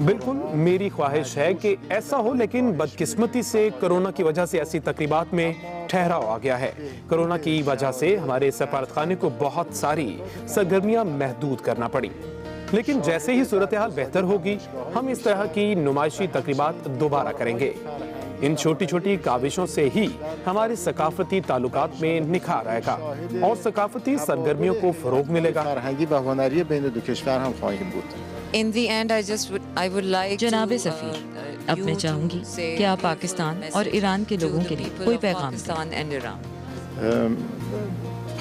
बिल्कुल मेरी ख्वाहिश है कि ऐसा हो, लेकिन बदकिस्मती से कोरोना की वजह से ऐसी तकरीबात में ठहराव आ गया है। कोरोना की वजह से हमारे सफारतखाने को बहुत सारी सरगर्मियां महदूद करना पड़ी, लेकिन जैसे ही सूरत हाल बेहतर होगी हम इस तरह की नुमाइशी तकरीबात दोबारा करेंगे। इन छोटी छोटी काविशों से ही हमारे सकाफती ताल्लुकात में निखार आएगा और सकाफती सरगर्मियों को फरोग मिलेगा। In the end, I would like जनाब सफ़ीर, अब मैं चाहूँगी कि आप पाकिस्तान और ईरान के लोगों के लिए कोई पैगाम दें।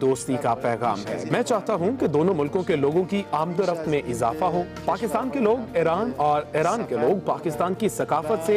दोस्ती का पैगाम है। मैं चाहता हूँ कि दोनों मुल्कों के लोगों की आमदरफ्त में इजाफा हो। पाकिस्तान के लोग ईरान और ईरान के लोग पाकिस्तान की सकाफत से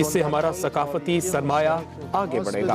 इससे हमारा सकाफती सरमाया आगे बढ़ेगा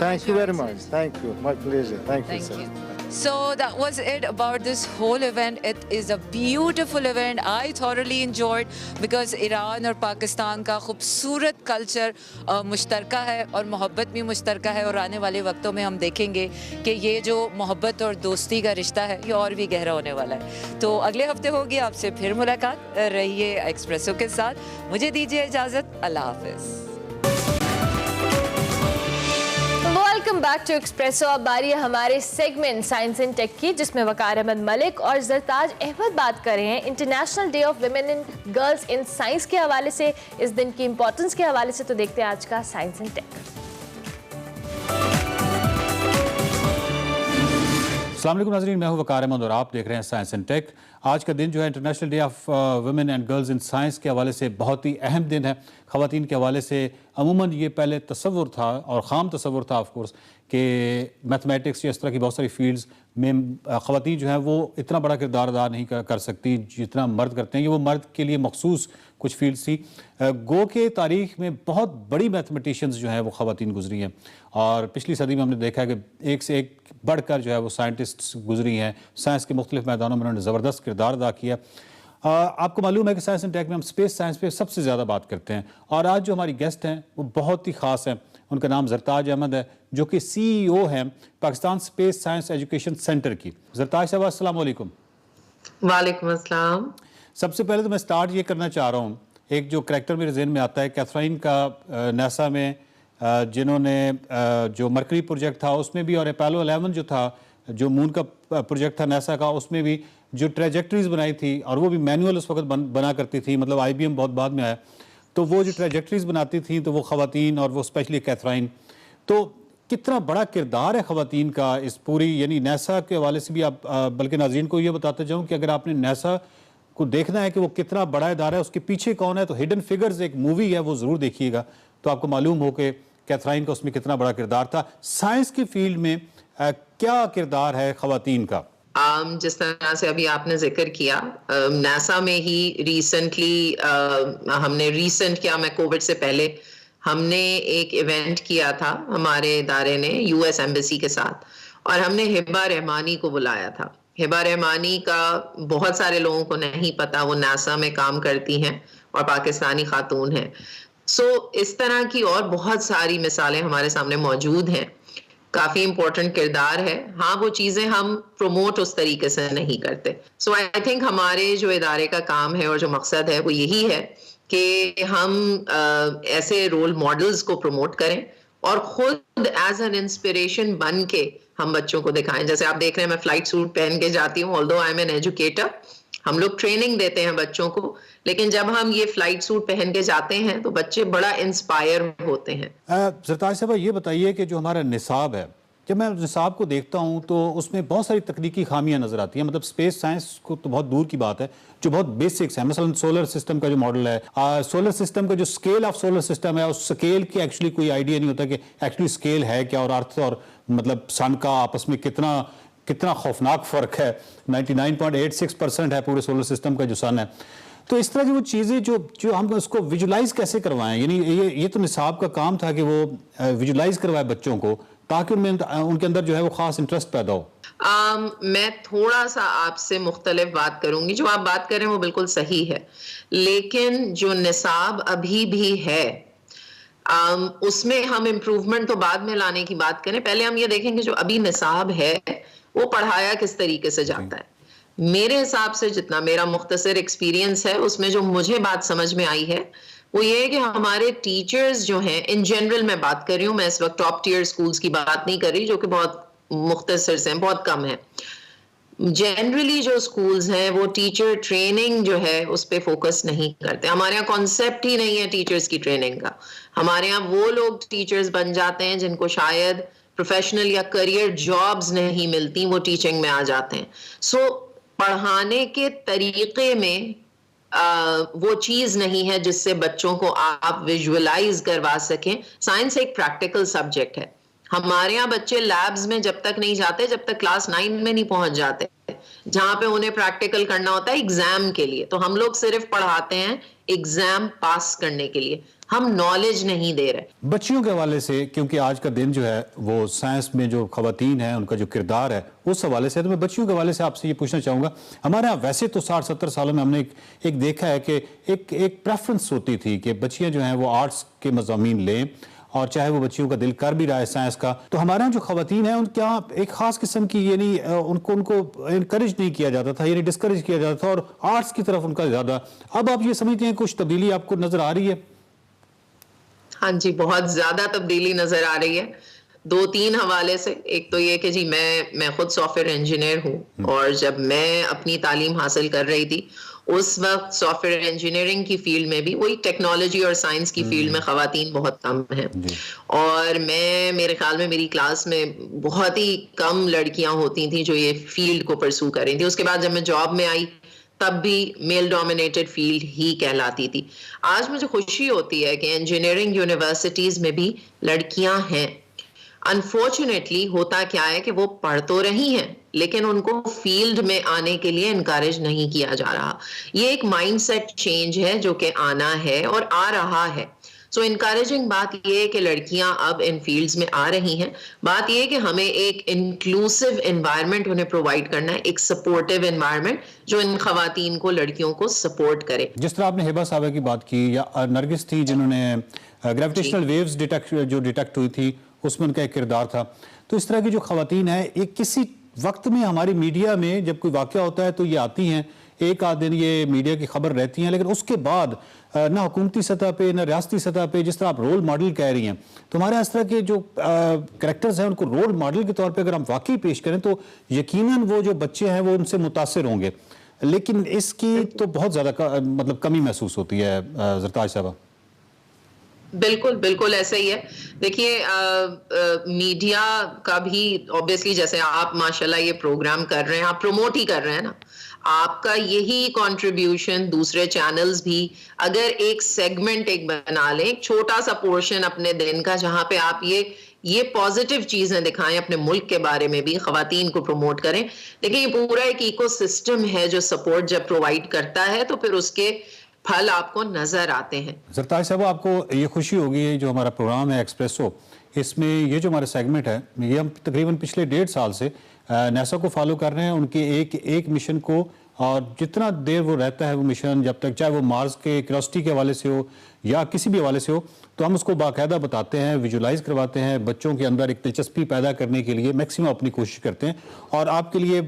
Thank you very much. Thank you. My pleasure. Thank you, sir. So that was it about this whole event. It is a beautiful event. I thoroughly enjoyed because Iran और पाकिस्तान का खूबसूरत कल्चर मुश्तरका है और मोहब्बत भी मुश्तरका है, और आने वाले वक्तों में हम देखेंगे कि ये जो मोहब्बत और दोस्ती का रिश्ता है ये और भी गहरा होने वाला है। तो अगले हफ्ते होगी आपसे फिर मुलाकात। रहिए एक्सप्रेसो के साथ। मुझे दीजिए इजाज़त। अल्लाह हाफिज़। Welcome back to Expresso. अब बारी है हमारे सेगमेंट साइंस एंड टेक की, जिसमें वकार अहमद मलिक और जरताज अहमद बात कर रहे हैं international day of women and girls in science के हवाले से, इस दिन की इंपॉर्टेंस के हवाले से। तो देखते हैं आज का साइंस एंड टेक। अस्सलाम वालेकुम नाज़रीन, मैं हूं वकार अहमद और आप देख रहे हैं साइंस एंड टेक। आज का दिन जो है international day of women and girls in science के हवाले से बहुत ही अहम दिन है। ख़वातीन के हवाले से अमूमन ये पहले तसव्वुर था और ख़ाम तसव्वुर था ऑफ कोर्स कि मैथमेटिक्स या इस तरह की बहुत सारी फील्ड्स में ख़वातीन जो हैं वो इतना बड़ा किरदार अदा नहीं कर सकती जितना मर्द करते हैं। ये वो मर्द के लिए मखसूस कुछ फील्ड्स थी। गो के तारीख़ में बहुत बड़ी मैथमेटिशियंस जो हैं वो ख़वातीन गुजरी हैं, और पिछली सदी में हमने देखा है कि एक से एक बढ़कर जो है वो साइंटिस्ट्स गुजरी हैं। साइंस के मुख्तलिफ मैदानों में उन्होंने ज़बरदस्त किरदार अदा किया। आपको मालूम है कि साइंस एंड टेक में हम स्पेस साइंस पे सबसे ज़्यादा बात करते हैं, और आज जो हमारी गेस्ट हैं वो बहुत ही ख़ास हैं। उनका नाम जरताज अहमद है, जो कि CEO हैं Pakistan space science education centre की। जरताज साहब अस्सलाम वालेकुम। वालेकुम अस्सलाम। सबसे पहले तो मैं स्टार्ट ये करना चाह रहा हूँ एक जो करैक्टर मेरे जहन में आता है कैथरीन का नासा में जिन्होंने जो मरकरी प्रोजेक्ट था उसमें भी, और अपोलो 11 जो था, जो मून का प्रोजेक्ट था नासा का, उसमें भी जो ट्रेजेक्टरीज बनाई थी, और वो भी मैनुअल उस वक्त बना करती थी, मतलब IBM बहुत बाद में आया, तो वो जो ट्रेजेक्टरीज बनाती थी तो वो ख़वातीन, और वो स्पेशली कैथरीन, तो कितना बड़ा किरदार है ख़वातीन का इस पूरी, यानी नासा के हवाले से भी आप बल्कि नाज़रीन को ये बताते जाऊँ कि अगर आपने नासा को देखना है कि वो कितना बड़ा इदारा है, उसके पीछे कौन है, तो हिडन फिगर्स एक मूवी है, वो ज़रूर देखिएगा, तो आपको मालूम हो कि कैथरीन का उसमें कितना बड़ा किरदार था। साइंस की फील्ड में क्या किरदार है ख़वातीन का? जिस तरह से अभी आपने जिक्र किया, नासा में ही रिसेंटली हमने क्या, मैं कोविड से पहले हमने एक इवेंट किया था हमारे इदारे ने US एम्बेसी के साथ, और हमने हिबा रहमानी को बुलाया था। हिबा रहमानी का बहुत सारे लोगों को नहीं पता, वो नासा में काम करती हैं और पाकिस्तानी खातून हैं। इस तरह की और बहुत सारी मिसालें हमारे सामने मौजूद हैं। काफी इंपॉर्टेंट किरदार है। हाँ, वो चीजें हम प्रमोट उस तरीके से नहीं करते। आई थिंक हमारे जो इदारे का काम है और जो मकसद है वो यही है कि हम ऐसे रोल मॉडल्स को प्रमोट करें और खुद एज एन इंस्पिरेशन बन के हम बच्चों को दिखाएं। जैसे आप देख रहे हैं, मैं फ्लाइट सूट पहन के जाती हूँ, although I am an educator, हम लोग ट्रेनिंग देते हैं बच्चों को, लेकिन जब हम ये फ्लाइट सूट पहन के जाते हैं तो बच्चे बड़ा इंस्पायर होते हैं। सरताज साहब, ये बताइए कि जो हमारा निसाब है, जब मैं निसाब को देखता हूँ तो उसमें बहुत सारी तकनीकी खामियां नजर आती हैं। मतलब स्पेस साइंस को तो बहुत दूर की बात है, जो बहुत बेसिक्स है, मसलन सोलर सिस्टम का जो मॉडल है, सोलर सिस्टम का जो स्केल ऑफ सोलर सिस्टम है, उस स्केल की एक्चुअली कोई आइडिया नहीं होता कि एक्चुअली स्केल है क्या, और अर्थ और मतलब सन का आपस में कितना खौफनाक फ़र्क है। 99.86% है पूरे सोलर सिस्टम का जो सन है। तो इस तरह की वो चीज़ें जो हम उसको विजुलाइज कैसे करवाएं, यानी ये तो निसाब का काम था कि वो विजुलाइज करवाए बच्चों को, ताकि उनके अंदर जो है वो खास इंटरेस्ट पैदा हो। मैं थोड़ा सा आपसे मुख्तलिफ बात करूंगी। जो आप बात कर रहे हैं वो बिल्कुल सही है, लेकिन जो निसाब अभी भी है उसमें हम इम्प्रूवमेंट तो बाद में लाने की बात करें। पहले हम ये देखेंगे जो अभी निसाब है वो पढ़ाया किस तरीके से जाता है। मेरे हिसाब से जितना मेरा मुख्तसर एक्सपीरियंस है उसमें जो मुझे बात समझ में आई है वो ये है कि हमारे टीचर्स जो हैं, इन जनरल मैं बात कर रही हूँ, मैं इस वक्त टॉप टियर स्कूल्स की बात नहीं कर रही जो कि बहुत मुख्तसर से हैं, बहुत कम है। जनरली जो स्कूल्स हैं वो टीचर ट्रेनिंग जो है उस पर फोकस नहीं करते। हमारे यहाँ कॉन्सेप्ट ही नहीं है टीचर्स की ट्रेनिंग का। हमारे यहाँ वो लोग टीचर्स बन जाते हैं जिनको शायद प्रोफेशनल या करियर जॉब्स नहीं मिलती, वो टीचिंग में आ जाते हैं। पढ़ाने के तरीके में वो चीज नहीं है जिससे बच्चों को आप विजुअलाइज करवा सकें। साइंस एक प्रैक्टिकल सब्जेक्ट है। हमारे यहाँ बच्चे लैब्स में जब तक नहीं जाते, जब तक क्लास 9 में नहीं पहुंच जाते, जहां पे उन्हें प्रैक्टिकल करना होता है एग्जाम के लिए। तो हम लोग सिर्फ पढ़ाते हैं एग्जाम पास करने के लिए, हम नॉलेज नहीं दे रहे। बच्चियों के हवाले से, क्योंकि आज का दिन जो है वो साइंस में जो खवातीन है उनका जो किरदार है उस हवाले से, तो मैं बच्चियों के हवाले से आपसे ये पूछना चाहूँगा। हमारे यहाँ वैसे तो 60-70 सालों में हमने एक देखा है कि एक प्रेफरेंस होती थी कि बच्चियाँ जो हैं वो आर्ट्स के मज़ामीन लें, और चाहे वो बच्चियों का दिल कर भी रहा है साइंस का। तो हमारे यहाँ जो खवातीन हैं उनके यहाँ एक खास किस्म की यानी उनको इनकरेज नहीं किया जाता था, यानी डिस्करेज किया जाता था, और आर्ट्स की तरफ उनका ज़्यादा। अब आप ये समझते हैं कुछ तब्दीली आपको नज़र आ रही है? हाँ जी, बहुत ज्यादा तब्दीली नजर आ रही है 2-3 हवाले से। एक तो ये कि जी मैं खुद सॉफ्टवेयर इंजीनियर हूँ, और जब मैं अपनी तालीम हासिल कर रही थी उस वक्त सॉफ्टवेयर इंजीनियरिंग की फील्ड में भी, वही टेक्नोलॉजी और साइंस की फील्ड में खवातीन बहुत कम हैं। और मेरे ख्याल में मेरी क्लास में बहुत ही कम लड़कियां होती थी जो ये फील्ड को परसू कर रही थी। उसके बाद जब मैं जॉब में आई तब भी मेल डोमिनेटेड फील्ड ही कहलाती थी। आज मुझे खुशी होती है कि इंजीनियरिंग यूनिवर्सिटीज में भी लड़कियां हैं। अनफॉर्चुनेटली होता क्या है कि वो पढ़ तो रही हैं, लेकिन उनको फील्ड में आने के लिए इनकरेज नहीं किया जा रहा। ये एक माइंडसेट चेंज है जो कि आना है और आ रहा है। इनकरेजिंग बात यह है कि लड़कियां अब इन फील्ड्स में आ रही हैं। बात यह है कि हमें एक इंक्लूसिव एनवायरनमेंट उन्हें प्रोवाइड करना है, एक सपोर्टिव एनवायरनमेंट जो इन खवातीन को, लड़कियों को सपोर्ट करे। जिस तरह आपने हिबा साहबा की बात की, या नरगिस थी जिन्होंने ग्रेविटेशनल वेव्स डिटेक्ट हुई थी, उसमें उनका एक किरदार था। तो इस तरह की जो खवातीन है, एक किसी वक्त में हमारी मीडिया में जब कोई वाक़या होता है तो ये आती हैं, एक आध दिन ये मीडिया की खबर रहती हैं, लेकिन उसके बाद ना हुकूमती सतह पे ना रियासती सतह पे, जिस तरह आप रोल मॉडल कह रही हैं, तो हमारे इस तरह के जो कैरेक्टर्स हैं उनको रोल मॉडल के तौर पे अगर हम वाकई पेश करें तो यकीनन वो जो बच्चे हैं वो उनसे मुतासिर होंगे। लेकिन इसकी तो बहुत ज़्यादा मतलब कमी महसूस होती है ज़रताज साहबा। बिल्कुल बिल्कुल ऐसा ही है। देखिए मीडिया का भी ऑब्वियसली, जैसे आप माशाल्लाह ये प्रोग्राम कर रहे हैं, आप प्रमोट ही कर रहे हैं ना, आपका यही कंट्रीब्यूशन दूसरे चैनल्स भी अगर एक सेगमेंट एक बना लें, एक छोटा सा पोर्शन अपने दिन का, जहां पे आप ये पॉजिटिव चीजें दिखाएं, अपने मुल्क के बारे में भी खवातीन को प्रमोट करें। लेकिन ये पूरा एक इकोसिस्टम है जो सपोर्ट जब प्रोवाइड करता है तो फिर उसके फल आपको नजर आते हैं। ज़रताज साहब, आपको ये खुशी होगी जो हमारा प्रोग्राम है एक्सप्रेसो, इसमें ये जो हमारा सेगमेंट है ये हम तकरीबन पिछले 1.5 साल से नासा को फॉलो कर रहे हैं, उनके एक मिशन को, और जितना देर वो रहता है वो मिशन, जब तक चाहे वो मार्स के क्यूरियोसिटी के हवाले से हो या किसी भी हवाले से हो, तो हम उसको बाकायदा बताते हैं, विजुलाइज करवाते हैं, बच्चों के अंदर एक दिलचस्पी पैदा करने के लिए मैक्सिमम अपनी कोशिश करते हैं। और आपके लिए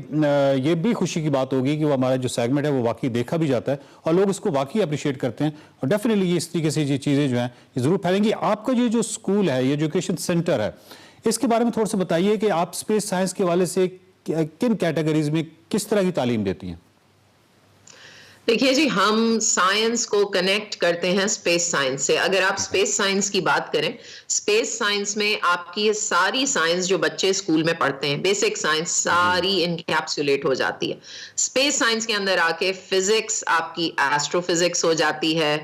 ये भी खुशी की बात होगी कि वो हमारा जो सेगमेंट है वो वाकई देखा भी जाता है और लोग इसको वाकई अप्रिशिएट करते हैं, और डेफिनेटली ये इस तरीके से ये चीज़ें जो हैं ये ज़रूर फैलेंगी। आपका ये जो स्कूल है, ये एजुकेशन सेंटर है, इसके बारे में थोड़ा सा बताइए कि आप स्पेस साइंस के हवाले से किन कैटेगरीज में किस तरह की तालीम देती हैं? देखिए जी, हम साइंस को कनेक्ट करते हैं स्पेस साइंस से। अगर आप स्पेस साइंस की बात करें, स्पेस साइंस में आपकी ये सारी साइंस जो बच्चे स्कूल में पढ़ते हैं, बेसिक साइंस सारी इनकैप्सुलेट हो जाती है। स्पेस साइंस के अंदर आके फिजिक्स, आपकी एस्ट्रोफिजिक्स हो जाती है,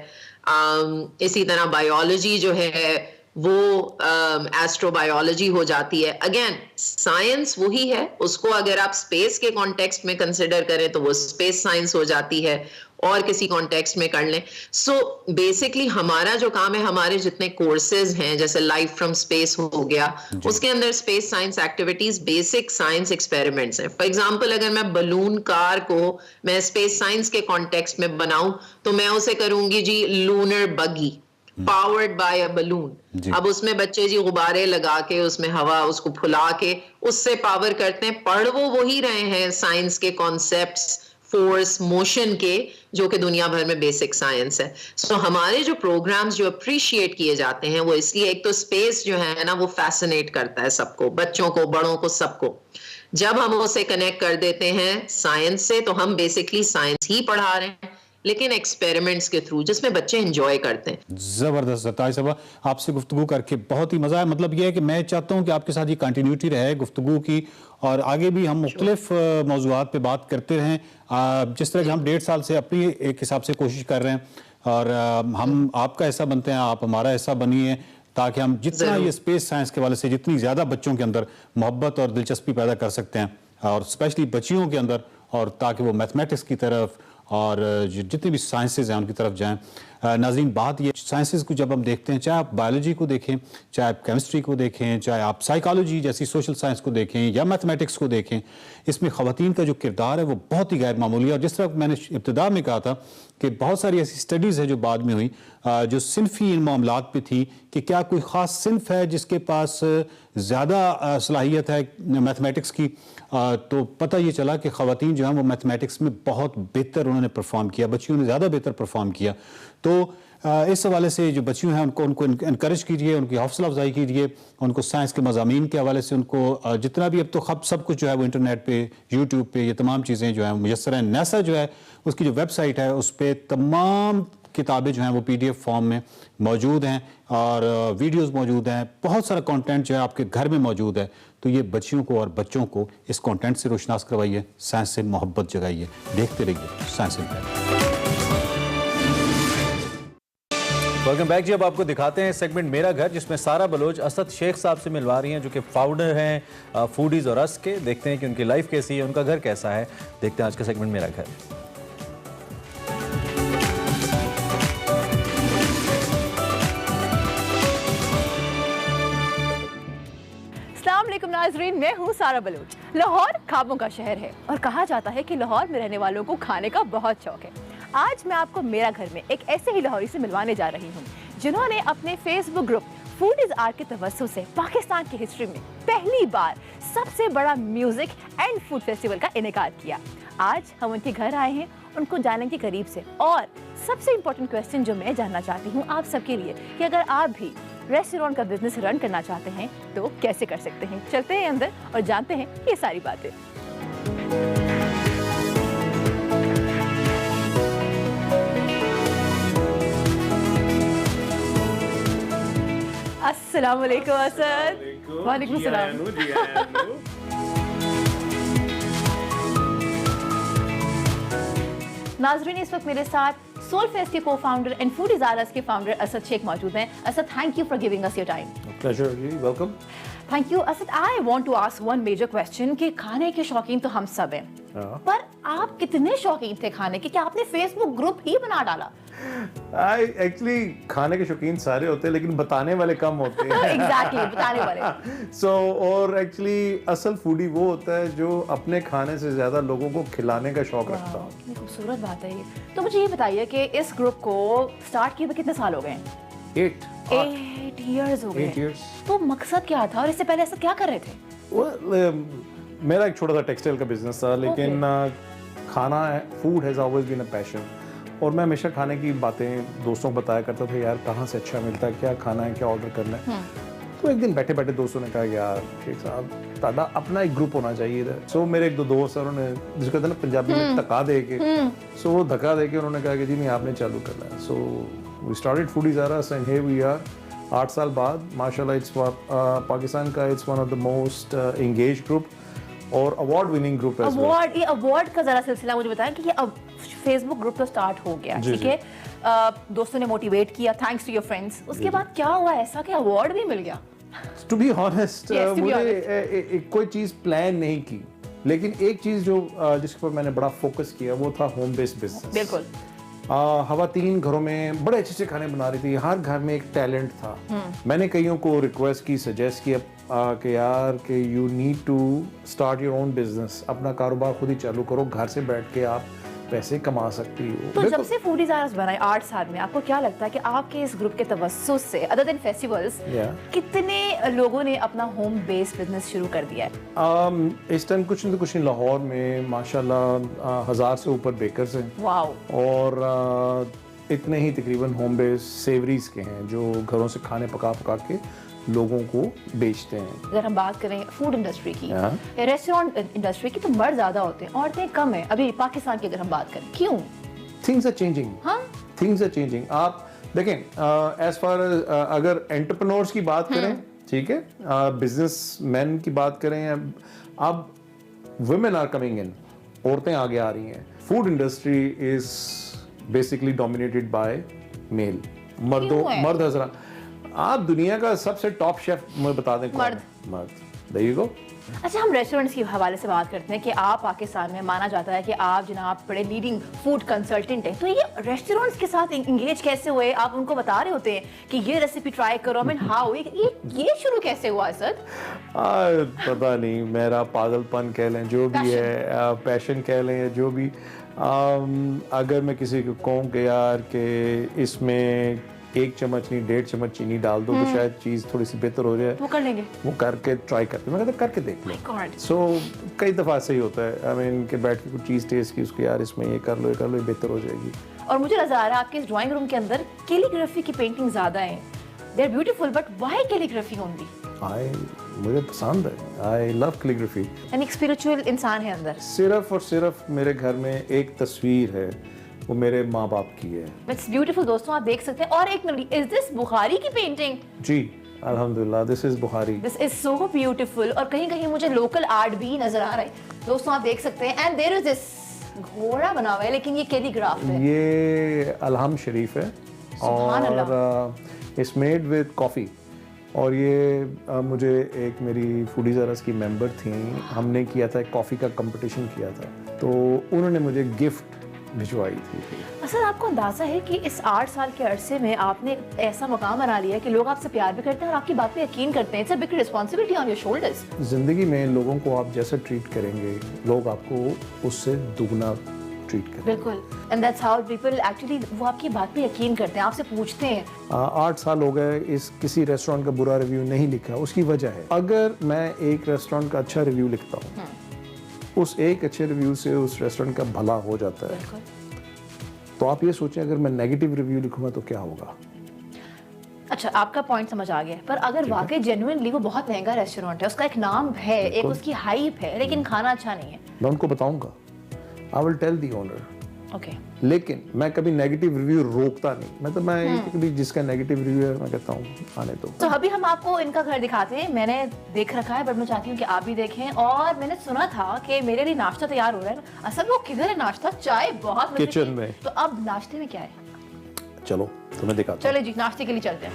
इसी तरह बायोलॉजी जो है वो एस्ट्रोबायोलॉजी हो जाती है। अगेन साइंस वही है, उसको अगर आप स्पेस के कॉन्टेक्स्ट में कंसिडर करें तो वो स्पेस साइंस हो जाती है, और किसी कॉन्टेक्स्ट में कर लें। सो बेसिकली हमारा जो काम है, हमारे जितने कोर्सेज हैं, जैसे लाइफ फ्रॉम स्पेस हो गया, उसके अंदर space science activities, basic science experiments हैं। फॉर एग्जांपल, अगर मैं बलून कार को मैं स्पेस साइंस के कॉन्टेक्स्ट में बनाऊं तो मैं उसे करूंगी जी लूनर बगी, पावर्ड बाय अ बलून। अब उसमें बच्चे जी गुब्बारे लगा के उसमें हवा उसको फुला के उससे पावर करते हैं। पढ़ वो वही रहे हैं साइंस के कॉन्सेप्ट्स, फोर्स, मोशन के, जो कि दुनिया भर में बेसिक साइंस है। सो हमारे जो प्रोग्राम्स जो अप्रिशिएट किए जाते हैं वो इसलिए, एक तो स्पेस जो है ना वो फैसिनेट करता है सबको, बच्चों को, बड़ों को, सबको। जब हम उसे कनेक्ट कर देते हैं साइंस से, तो हम बेसिकली साइंस ही पढ़ा रहे हैं, लेकिन एक्सपेरिमेंट्स के थ्रू, जिसमें बच्चे एंजॉय करते हैं। ज़बरदस्त ज़रताज साहबा, आपसे गुफ्तगू करके बहुत ही मज़ा आया। मतलब ये है कि मैं चाहता हूँ कि आपके साथ ये कंटिन्यूटी रहे गुफ्तगू की, और आगे भी हम मुख्तलिफ मौज़ूआत पे बात करते रहें। जिस तरह कि हम 1.5 साल से अपनी एक हिसाब से कोशिश कर रहे हैं, और हम आपका हिस्सा बनते हैं, आप हमारा हिस्सा बनिए, ताकि हम जितना ये स्पेस साइंस के वाले से जितनी ज़्यादा बच्चों के अंदर मोहब्बत और दिलचस्पी पैदा कर सकते हैं, और स्पेशली बच्चियों के अंदर, और ताकि वो मैथमेटिक्स की तरफ और जितनी भी साइंसेज हैं उनकी तरफ जाएं। नाज़रीन, बात ये, साइंसेज को जब हम देखते हैं, चाहे आप बायोलॉजी को देखें, चाहे आप केमिस्ट्री को देखें, चाहे आप साइकोलॉजी जैसी सोशल साइंस को देखें या मैथमेटिक्स को देखें, इसमें ख़वातीन का जो किरदार है वो बहुत ही गैर मामूली है। और जिस तरह मैंने इब्तिदा में कहा था कि बहुत सारी ऐसी स्टडीज़ है जो बाद में हुई, जो सिनफी इन मामलात पे थी कि क्या कोई ख़ास सिनफ है जिसके पास ज़्यादा सलाहियत है मैथमेटिक्स की, तो पता ये चला कि ख़वातीन जो हैं वो मैथमेटिक्स में बहुत बेहतर उन्होंने परफॉर्म किया, बच्चियों ने ज़्यादा बेहतर परफॉर्म किया। तो इस हवाले से जो बच्चियों हैं उनको इनकरेज कीजिए, उनकी हौसला अफजाई कीजिए, उनको साइंस के मज़ामीन के हवाले से उनको जितना भी, अब तो सब कुछ जो है वो इंटरनेट पे, यूट्यूब पे ये तमाम चीज़ें जो हैं मुयस्सर हैं। नासा जो है उसकी जो वेबसाइट है उस पर तमाम किताबें जो हैं वो PDF फॉर्म में मौजूद हैं, और वीडियोस मौजूद हैं, बहुत सारा कंटेंट जो है आपके घर में मौजूद है। तो ये बच्चियों को और बच्चों को इस कंटेंट से रोशनास करवाइए, साइंस से मोहब्बत जगाइए। देखते रहिए साइंस इम्पैक्ट। वेलकम बैक जी। अब आपको दिखाते हैं सेगमेंट मेरा घर, जिसमें सारा बलोच असद शेख साहब से मिलवा रही हैं, जो कि फाउंडर हैं फूडीज और रस के। देखते हैं कि उनकी लाइफ कैसी है, उनका घर कैसा है। देखते हैं आज का सेगमेंट मेरा घर। नाज़रीन, मैं हूँ सारा बलोच। लाहौर ख्वाबों का शहर है और कहा जाता है कि लाहौर में रहने वालों को खाने का बहुत शौक है। आज मैं आपको मेरा घर में एक ऐसे ही लाहौरी से मिलवाने जा रही हूँ जिन्होंने अपने Facebook group food is art के तवज्जुह से पाकिस्तान की हिस्ट्री में पहली बार सबसे बड़ा म्यूजिक एंड फूड फेस्टिवल का इनेकाद किया। आज हम उनके घर आए हैं उनको जाने के करीब से। और सबसे इम्पोर्टेंट क्वेश्चन जो मैं जानना चाहती हूँ आप सबके लिए कि अगर आप भी रेस्टोरेंट का बिजनेस रन करना चाहते हैं तो कैसे कर सकते हैं। चलते हैं अंदर और जानते हैं ये सारी बातें। अस्सलाम वालेकुम असद। वालेकुम सलाम। नाज़रीन, इस वक्त मेरे साथ सोल फेस्ट के को-फाउंडर एंड फूडीज आरएस के फाउंडर असद शेख मौजूद हैं। Asad, thank you for giving us your time. Pleasure जी, welcome. Thank you. Asad, I want to ask one major question कि खाने के शौकीन तो हम सब हैं, पर आप कितने शौकीन थे खाने के कि आपने फेसबुक ग्रुप ही बना डाला? एक्चुअली खाने के शौकीन सारे होते हैं लेकिन बताने वाले कम होते हैं। एग्जैक्टली, बताने वाले। और एक्चुअली असल फूडी वो होता है जो अपने खाने से ज्यादा लोगों को खिलाने का शौक रखता है। कितनी खूबसूरत बात है ये। तो मुझे ये बताइए कि इस ग्रुप को स्टार्ट किए हुए कितने साल हो गए? 8 इयर्स हो गए। 8 years। तो मकसद क्या था और इससे पहले ऐसा क्या कर रहे थे? मेरा एक छोटा सा टेक्सटाइल का बिजनेस था, लेकिन खाना food has always been a passion. और मैं हमेशा खाने की बातें दोस्तों को बताया करता था, यार कहाँ से अच्छा मिलता है, क्या खाना है, क्या ऑर्डर करना है। तो एक दिन बैठे बैठे दोस्तों ने कहा, यार शेख साहब ताड़ा अपना एक ग्रुप होना चाहिए। सो मेरे एक दो दोस्त हैं, उन्होंने जिसको कहते हैं ना पंजाबी में धक्का दे के, सो वो धक्का दे के उन्होंने कहा कि जी नहीं आपने चालू करना है। So we started Foodies R Us and here we are. 8 साल बाद माशाल्लाह इट्स पाकिस्तान का it's one of the most engage group और अवार्ड विनिंग ग्रुप है। ये अवार्ड का जरा सिलसिला मुझे बताएं कि ये अब फेसबुक ग्रुप तो स्टार्ट हो गया, ठीक है, दोस्तों ने मोटिवेट किया, थैंक्स टू योर फ्रेंड्स। उसके बाद क्या हुआ ऐसा कि अवार्ड भी मिल गया? टू बी ऑनेस्ट मुझे कोई चीज़ प्लान नहीं की, लेकिन एक चीज़ जो जिसके पर मैंने बड़ा फोकस किया वो था होम बेस्ड बिजनेस। बिल्कुल। खवातीन घरों में बड़े अच्छे से खाने बना रही थी, हर घर में एक टैलेंट था। मैंने कईयों को रिक्वेस्ट की, सजेस्ट किया कि यार कि you need to start your own business, अपना कारोबार खुद ही चालू करो, घर से बैठ के आप पैसे कमा सकती हो। तो जब से फूडीज आरएस बनाए 8 साल में, आपको क्या लगता है कि आपके इस ग्रुप के तवस्सुस से अदर देन फेस्टिवल्स कितने लोगों ने अपना होम बेस्ड बिजनेस शुरू कर दिया है? इस टाइम कुछ नहीं तो कुछ नहीं, लाहौर में माशाल्लाह 1000 से ऊपर बेकर्स हैं। वाओ। और इतने ही तकरीबन होम बेस्ड सेवरीज के हैं जो घरों से खाने पका के लोगों को बेचते हैं। अगर हम बात करें फूड इंडस्ट्री की, रेस्टोरेंट इंडस्ट्री की, तो मर्द ज्यादा होते हैं, औरतें कम है अभी पाकिस्तान की अगर हम बात करें। क्यों? Things are changing. Things are changing. आप देखें एज फार अगर एंटरप्रेन्योर्स की बात करें, ठीक है, बिजनेसमैन की बात करें, अब वुमेन आर कमिंग इन, औरतें आगे आ रही हैं। Food industry is basically dominated by male, मर्द हजरात। आप दुनिया का सबसे टॉप शेफ मुझे बता दें, मर्द। There you go। अच्छा, हम रेस्टोरेंट्स के हवाले से बात करते हैं कि आप पाकिस्तान में माना जाता है कि आप जनाब बड़े लीडिंग फूड कंसल्टेंट हैं, तो ये रेस्टोरेंट्स के साथ इंगेज कैसे हुए? आप उनको बता रहे होते हैं कि ये रेसिपी ट्राई करो, आई मीन हाउ ये शुरू कैसे हुआ सर? पता नहीं, मेरा पागलपन कह लें, जो भी है, पैशन कह लें, या जो भी। अगर मैं किसी को कहूँ कि यार कि इसमें 1 चम्मच नहीं 1.5 चम्मच चीनी डाल दो तो शायद चीज़ थोड़ी सी बेहतर हो जाए, वो कर लेंगे, वो करके ट्राई करते हैं। मैं कहता करके देख लो। सो कई दफ़ा ऐसे ही होता है, आई मीन कि बैठ के कुछ चीज़ टेस्ट की, उसके यार इसमें ये कर लो ये बेहतर हो जाएगी। और मुझे नजर आ रहा है आपके इस ड्राइंग रूम के अंदर कैलीग्राफी की पेंटिंग ज़्यादा है। They are beautiful, but why calligraphy only? मुझे पसंद है, आई लव कैलीग्राफी। यानी एक स्पिरिचुअल इंसान है अंदर। सिर्फ और सिर्फ मेरे घर में एक तस्वीर है, वो मेरे माँ बाप की है। इट्स ब्यूटीफुल दोस्तों, आप देख सकते हैं। और एक मिनट, इज दिस बुखारी की पेंटिंग? जी अल्हम्दुलिल्लाह, this is Bukhari. This is so beautiful. और कहीं कहीं मुझे लोकल आर्ट भी नजर आ रहा है दोस्तों, आप देख सकते हैं। एंड देयर इज दिस घोड़ा बना हुआ है, लेकिन ये कैलीग्राफ है। ये अलहम शरीफ है और इट्स मेड विद कॉफ़ी। और ये मुझे एक मेरी फूडीज आरएस की मेंबर थी, हमने किया था, कॉफ़ी का कंपटीशन किया था, तो उन्होंने मुझे गिफ्ट भिजवाई थी। असल आपको अंदाज़ा है कि इस 8 साल के अरसे में आपने ऐसा मकाम बना लिया है कि लोग आपसे प्यार भी करते हैं और आपकी बात पे यकीन करते हैं। It's a big responsibility on your shoulders. ज़िंदगी में लोगों को आप जैसे ट्रीट करेंगे, लोग आपको उससे दुगना ट्रीट करेंगे। बिल्कुल। And that's how people actually, वो आपकी बात पे यकीन करते हैं, आपसे पूछते हैं। 8 साल हो गए इस किसी रेस्टोरेंट का बुरा रिव्यू नहीं लिखा। उसकी वजह है, अगर मैं एक रेस्टोरेंट का अच्छा रिव्यू लिखता हूँ, उस एक अच्छे रिव्यू से उस रेस्टोरेंट का भला हो जाता है। तो आप ये सोचें अगर मैं नेगेटिव रिव्यू लिखूंगा तो क्या होगा। अच्छा, आपका पॉइंट समझ आ गया, पर अगर वाकई जेन्युइनली वो बहुत महंगा रेस्टोरेंट है, उसका एक नाम है, एक उसकी हाइप है, लेकिन खाना अच्छा नहीं है, मैं उनको बताऊंगा, I will tell the owner. Okay. लेकिन मैं कभी नेगेटिव रिव्यू रोकता नहीं, मतलब मैं कभी जिसका नेगेटिव रिव्यू है मैं कहता हूँ आने दो। तो अभी हम आपको इनका घर दिखाते हैं, मैंने देख रखा है, बट मैं चाहती हूँ कि आप भी देखें। और मैंने सुना था कि मेरे लिए नाश्ता तैयार हो रहा है, असल वो किधर है नाश्ता? चाय बहुत किचन में। तो अब नाश्ते में क्या है? चलो तुम्हें दिखाता हूँ। चले जी, नाश्ते के लिए चलते हैं।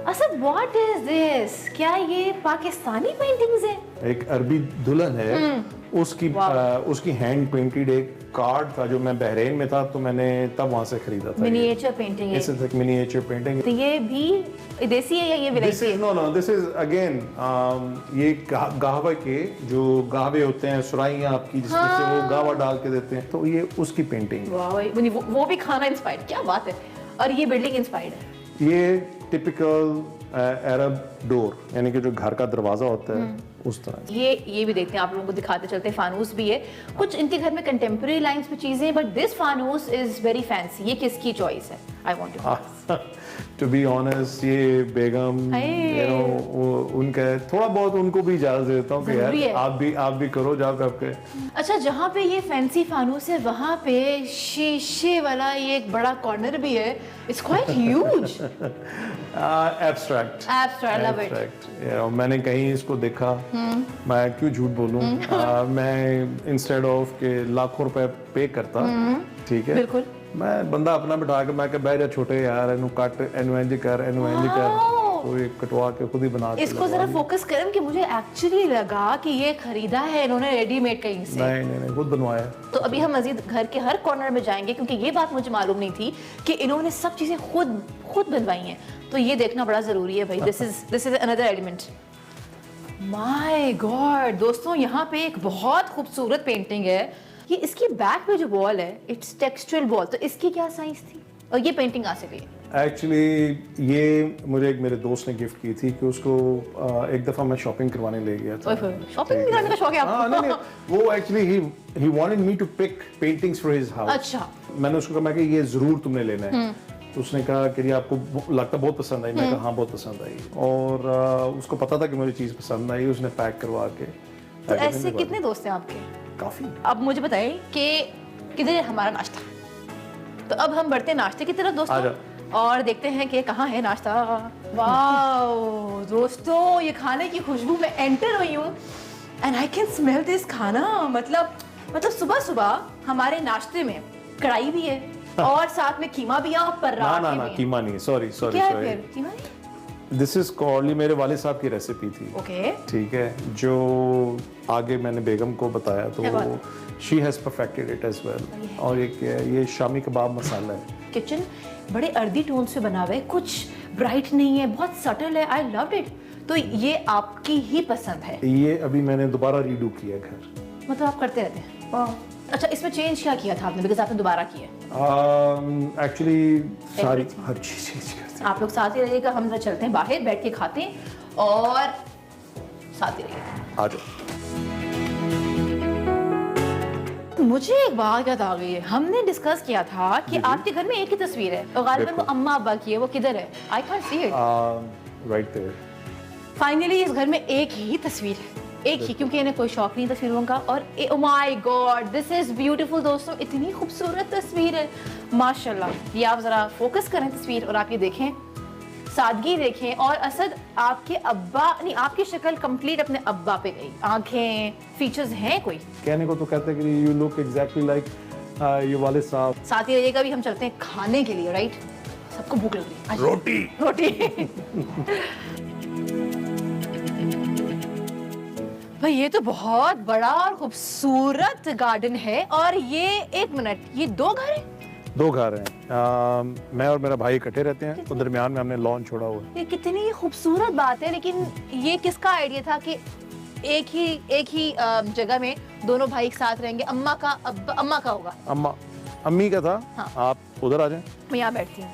असल व्हाट इज दिस? क्या ये पाकिस्तानी पेंटिंग्स हैं? एक अरबी दुल्हन है, उसकी हैंड पेंटेड एक कार्ड था जो मैं बहरीन में था तो मैंने तब वहां से खरीदा था। मिनिएचर पेंटिंग है। इस एक मिनिएचर पेंटिंग। तो ये भी देसी है या ये विदेशी है? नो दिस इज अगेन ये गाहवा के जो गाहवे होते हैं, सुराइयां आपकी जिसमें से वो गावा डाल के देते हैं, तो ये उसकी पेंटिंग है। वाह, वो भी खाना इंस्पायर्ड, क्या बात है। और ये बिल्डिंग इंस्पायर्ड है। ये टिपिकल अरब डोर, यानी कि जो घर का दरवाजा होता है उस तरह। ये भी देखते हैं, आप लोगों को दिखाते चलते हैं। फानूस भी है, कुछ इनके घर में कंटेम्प्रेरी लाइंस पे चीजें, बट दिस फानूस इज वेरी फैंसी। ये किसकी चॉइस है? I want to be honest, ये बेगम उनका थोड़ा बहुत उनको भी इजाजत देता हूँ कि यार आप भी करो जब आपके। अच्छा, जहाँ पे ये फैंसी फानूस है वहाँ पे शीशे वाला ये एक बड़ा कॉर्नर भी है। It's quite huge. Abstract, love it. मैंने कहीं इसको देखा, मैं क्यों झूठ बोलूं, मैं इंस्टेड ऑफ के लाखों रुपए पे करता, ठीक है, बिल्कुल, मैं बंदा अपना बिठा के मैं कह बैठ जा छोटे यार, एनु कट एनु इंज कर तो ये कटवा के खुद ही बना के। इसको जरा फोकस करें कि मुझे एक्चुअली लगा कि ये खरीदा है इन्होंने रेडीमेड कहीं से। नहीं खुद बनवाया। तो अभी हम मजीद घर के हर कॉर्नर में जाएंगे, क्योंकि ये बात मुझे मालूम नहीं थी कि इन्होंने सब चीजें खुद बनवाई हैं, तो ये देखना बड़ा जरूरी है भाई। This is another element. My God दोस्तों, यहाँ पे एक बहुत खूबसूरत पेंटिंग है। ये इसकी बैक पे जो वॉल है, इट्स टेक्सचुरल वॉल, तो इसकी क्या साइंस थी और ये पेंटिंग कहाँ से ली? एक्चुअली ये मुझे एक मेरे दोस्त ने गिफ्ट की थी कि उसको एक दफ़ा मैं शॉपिंग करवाने ले गया था। शॉपिंग करने का शौक है आपको? नहीं, वो actually he wanted me to pick paintings for his house. अच्छा। मैंने उसको कहा मैं कि ये ज़रूर तुमने लेना है, तो उसने कहा कि ये आपको लगता बहुत पसंद आई। मैं कहा हाँ बहुत पसंद आई, और उसको पता था कि मुझे चीज़ पसंद आई, उसने पैक करवा के। तो ऐसे कितने दोस्त हैं आपके? काफ़ी। अब मुझे बताइए कि किधर है हमारा नाश्ता? तो अब हम बढ़ते हैं नाश्ते की तरफ दोस्तों, और देखते हैं कि कहाँ है नाश्ता। वाओ दोस्तों, ये खाने की खुशबू में एंटर हुई हूँ and I can smell this खाना। मतलब सुबह सुबह हमारे नाश्ते में कढ़ाई भी है और साथ में कीमा भी है और पराठे ना कीमा नहीं, सॉरी कीमा नहीं, दिस इज कॉर्ली, मेरे वाले साहब की रेसिपी थी। ओके, ठीक है, जो आगे मैंने बेगम को बताया तो she has perfected it as well. और ये शामी कबाब मसाला है। किचन बड़े अर्दी टोन से बना हुआ है, कुछ ब्राइट नहीं है, बहुत सटल है। I loved it. तो ये आपकी ही पसंद है? ये अभी मैंने दोबारा रीडू किया घर। मतलब आप करते रहते हैं? अच्छा, इसमें चेंज क्या किया था आपने? बिकॉज़ आपने दोबारा किया। एक्चुअली सारी हर चीज चेंज करते हैं। आप लोग साथ ही रहिएगा, हम चलते हैं बाहर, बैठ के खाते हैं और साथ ही रहिएगा। आ जाओ। मुझे एक बात याद आ गई है, हमने डिस्कस किया था कि आपके घर में एक ही तस्वीर है और गालिबन वो अम्मा अब्बा की है, वो किधर है? I can't see it. Right there. Finally इस घर में एक ही तस्वीर है, एक ही, क्योंकि इन्हें कोई शौक नहीं तस्वीरों का। और oh my God, this is beautiful दोस्तों, इतनी खूबसूरत तस्वीर है माशाल्लाह। ये आप जरा फोकस करें तस्वीर और आप ये देखें, सादगी देखें। और असद आपके अब्बा नहीं, आपकी शक्ल कंप्लीट अपने अब्बा पे गई, आंखें, फीचर्स हैं कोई? कहने को तो कहते हैं कि यू लुक एग्जैक्टली लाइक ये वाले साहब। साथ ही रहिएगा, भी हम चलते हैं खाने के लिए, राइट? सबको भूख लग रही है। रोटी भाई ये तो बहुत बड़ा और खूबसूरत गार्डन है। और ये एक मिनट, ये दो घर हैं? दो घर हैं। मैं और मेरा भाई इकट्ठे रहते हैं, तो दरमियान में हमने लॉन छोड़ा हुआ है। ये कितनी खूबसूरत बात है। लेकिन ये किसका आइडिया था कि एक ही जगह में दोनों भाई एक साथ रहेंगे? अम्मा का होगा? अम्मी का था। हाँ। आप उधर आ जाएं, मैं यहाँ बैठती हूँ।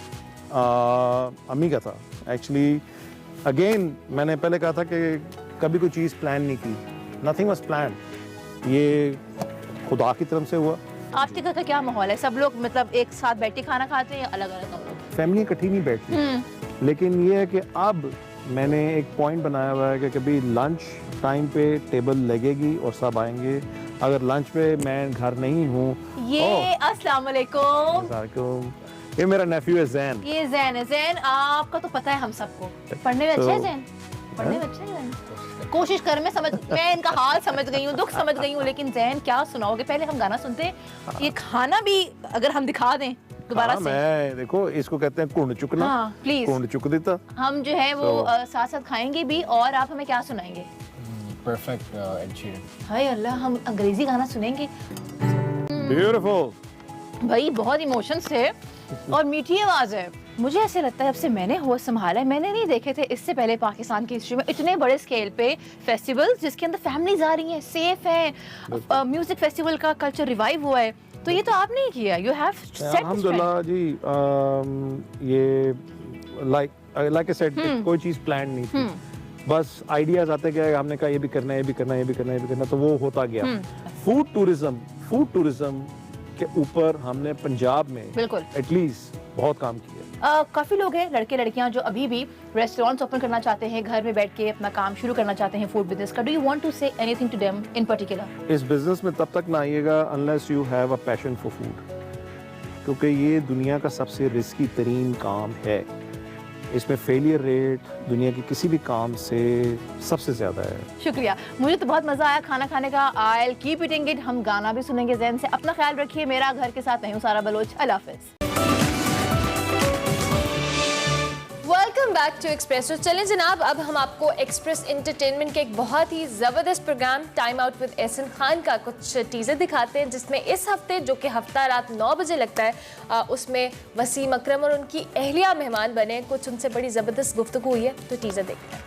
अम्मी का था एक्चुअली। अगेन मैंने पहले कहा था कि कभी कोई चीज़ प्लान नहीं की, नथिंग वाज प्लान। ये खुदा की तरफ से हुआ। आपके घर का क्या माहौल है? सब लोग मतलब एक साथ बैठ के खाना खाते हैं या अलग अलग हम लोग? फैमिली इकट्ठी नहीं बैठती, लेकिन ये है कि अब मैंने एक पॉइंट बनाया हुआ है कि कभी लंच टाइम पे टेबल लगेगी और सब आएंगे। अगर लंच पे मैं घर नहीं हूँ, ये अस्सलाम वालेकुम, ये मेरा नेफ्यू है जैन। ये जैन है। जैन आपका तो पता है हम सबको, पढ़ने में अच्छा है जैन, पढ़ने में अच्छा है जैन। कोशिश कर, मैं इनका हाल समझ गई हूँ, दुख समझ गई हूँ, लेकिन जैन क्या सुनाओगे? पहले हम गाना सुनते हैं, ये खाना भी अगर हम दिखा दें दोबारा से। मैं देखो इसको कहते हैं कुंड चुकना। हाँ, प्लीज कुंड चुक देता। हम जो है वो साथ साथ खाएंगे भी, और आप हमें क्या सुनाएंगे? Perfect Ed Sheeran. हाय अल्लाह, हम अंग्रेजी गाना सुनेंगे। ब्यूटीफुल भाई, बहुत इमोशंस थे और मीठी आवाज है। मुझे ऐसे लगता है जब से मैंने होस्ट संभाला है, मैंने नहीं देखे थे इससे पहले पाकिस्तान की हिस्ट्री में इतने बड़े स्केल पे फेस्टिवल्स जिसके अंदर फैमिलीज आ रही हैं, सेफ है, म्यूजिक फेस्टिवल का कल्चर रिवाइव हुआ है। तो ये तो आपने ही किया, यू हैव सेट अल्हम्दुलिल्लाह जी। ये लाइक आई सेड, कोई चीज प्लान नहीं थी, बस आइडियाज आते गए, हमने कहा ये भी करना है, ये भी करना है, ये भी करना है, ये भी करना, तो वो होता गया। फूड टूरिज्म के ऊपर हमने पंजाब में बिल्कुल एटलीस्ट बहुत काम किया। काफी लोग हैं, लड़के लड़कियां जो अभी भी रेस्टोरेंट्स ओपन करना चाहते हैं, घर में बैठ के अपना काम शुरू करना चाहते हैं फूड बिजनेस का। Do you want to say anything to them in particular? इस बिजनेस में तब तक ना आइएगा unless you have a passion for food, क्योंकि ये दुनिया का सबसे रिस्की तरीन काम है। इसमें फेलियर रेट दुनिया की किसी भी काम से सबसे ज्यादा है। शुक्रिया, मुझे तो बहुत मजा आया खाना खाने का। I will keep eating it. हम गाना भी सुनेंगे जैन से। अपना ख्याल रखिए। मेरा घर के साथ मैं हूं सारा बलोच। अल्लाह हाफिज। Welcome back to Express. तो चलें जनाब, अब हम आपको एक्सप्रेस एंटरटेनमेंट के एक बहुत ही ज़बरदस्त program Time Out with Ehsan Khan का कुछ टीज़र दिखाते हैं, जिसमें इस हफ्ते, जो कि हफ्ता रात 9 बजे लगता है, उसमें वसीम अकरम और उनकी अहलिया मेहमान बने। कुछ उनसे बड़ी ज़बरदस्त गुफ्तगू हुई है, तो टीज़र देखते हैं।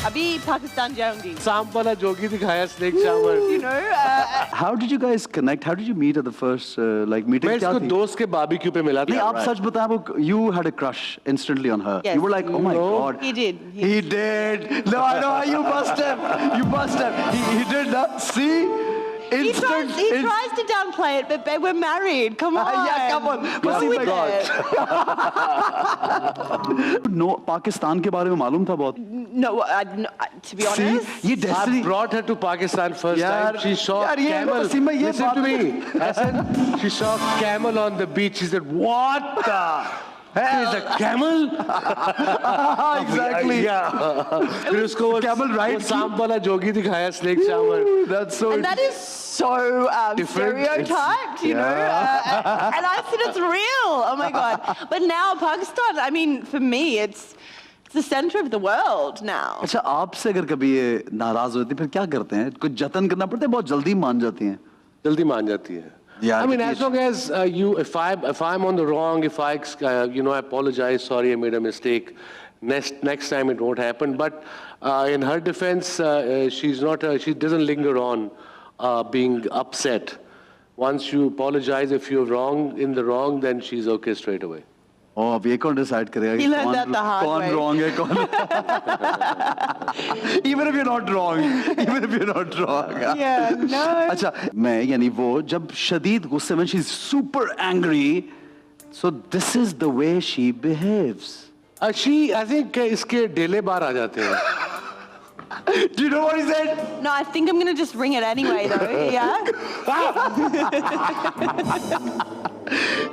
अभी पाकिस्तान जाऊंगी। सांप वाला जोगी दिखाया snake shower. You know, How did you guys connect? How did you meet at the first like meeting? मैं इसको दोस्त के बारबेक्यू पे मिला था। नहीं, आप सच बताएं, वो you had a crush instantly on her. Yes. You were like, oh my god. He did. He did. No, I know. You must have. You must have. He did not see. He tries to downplay it, but we're married. Come on. Yeah, come on. Go with it. No, Pakistan के बारे में मालूम था बहुत। No, to be honest. ये destiny. I brought her to Pakistan first time. She saw camel. Listen to me. Listen. She saw camel on the beach. She said, "What the hell is a camel?" Exactly. Yeah. फिर उसको camel ride. सांप वाला जोगी दिखाया snake shower. That's so. And that is so stereotyped, you know. And I said it's real. Oh my god. But now Pakistan, I mean, for me, it's the center of the world now. अच्छा, आपसे अगर कभी ये नाराज होती फिर क्या करते हैं? कुछ जतन करना पड़ता है? बहुत जल्दी मान जाती हैं। जल्दी मान जाती है। Yeah, I mean, as long as if I'm on the wrong, if I I apologize, sorry, I made a mistake. Next time it won't happen. But in her defense, she doesn't linger on being upset. Once you apologize, if you're in the wrong, then she's okay straight away. Oh, अब ये कौन डिसाइड करेगा He learned that the hard कौन way. wrong है कौन? Even if you're not wrong, even if you're not wrong. Yeah, no. अच्छा, मैं यानी वो जब शदीद गुस्से में, she's super angry, so this is the way she behaves. I think इसके डेले बार आ जाते हैं. Do you know what he said? No, I think I'm gonna just ring it anyway, though. Yeah.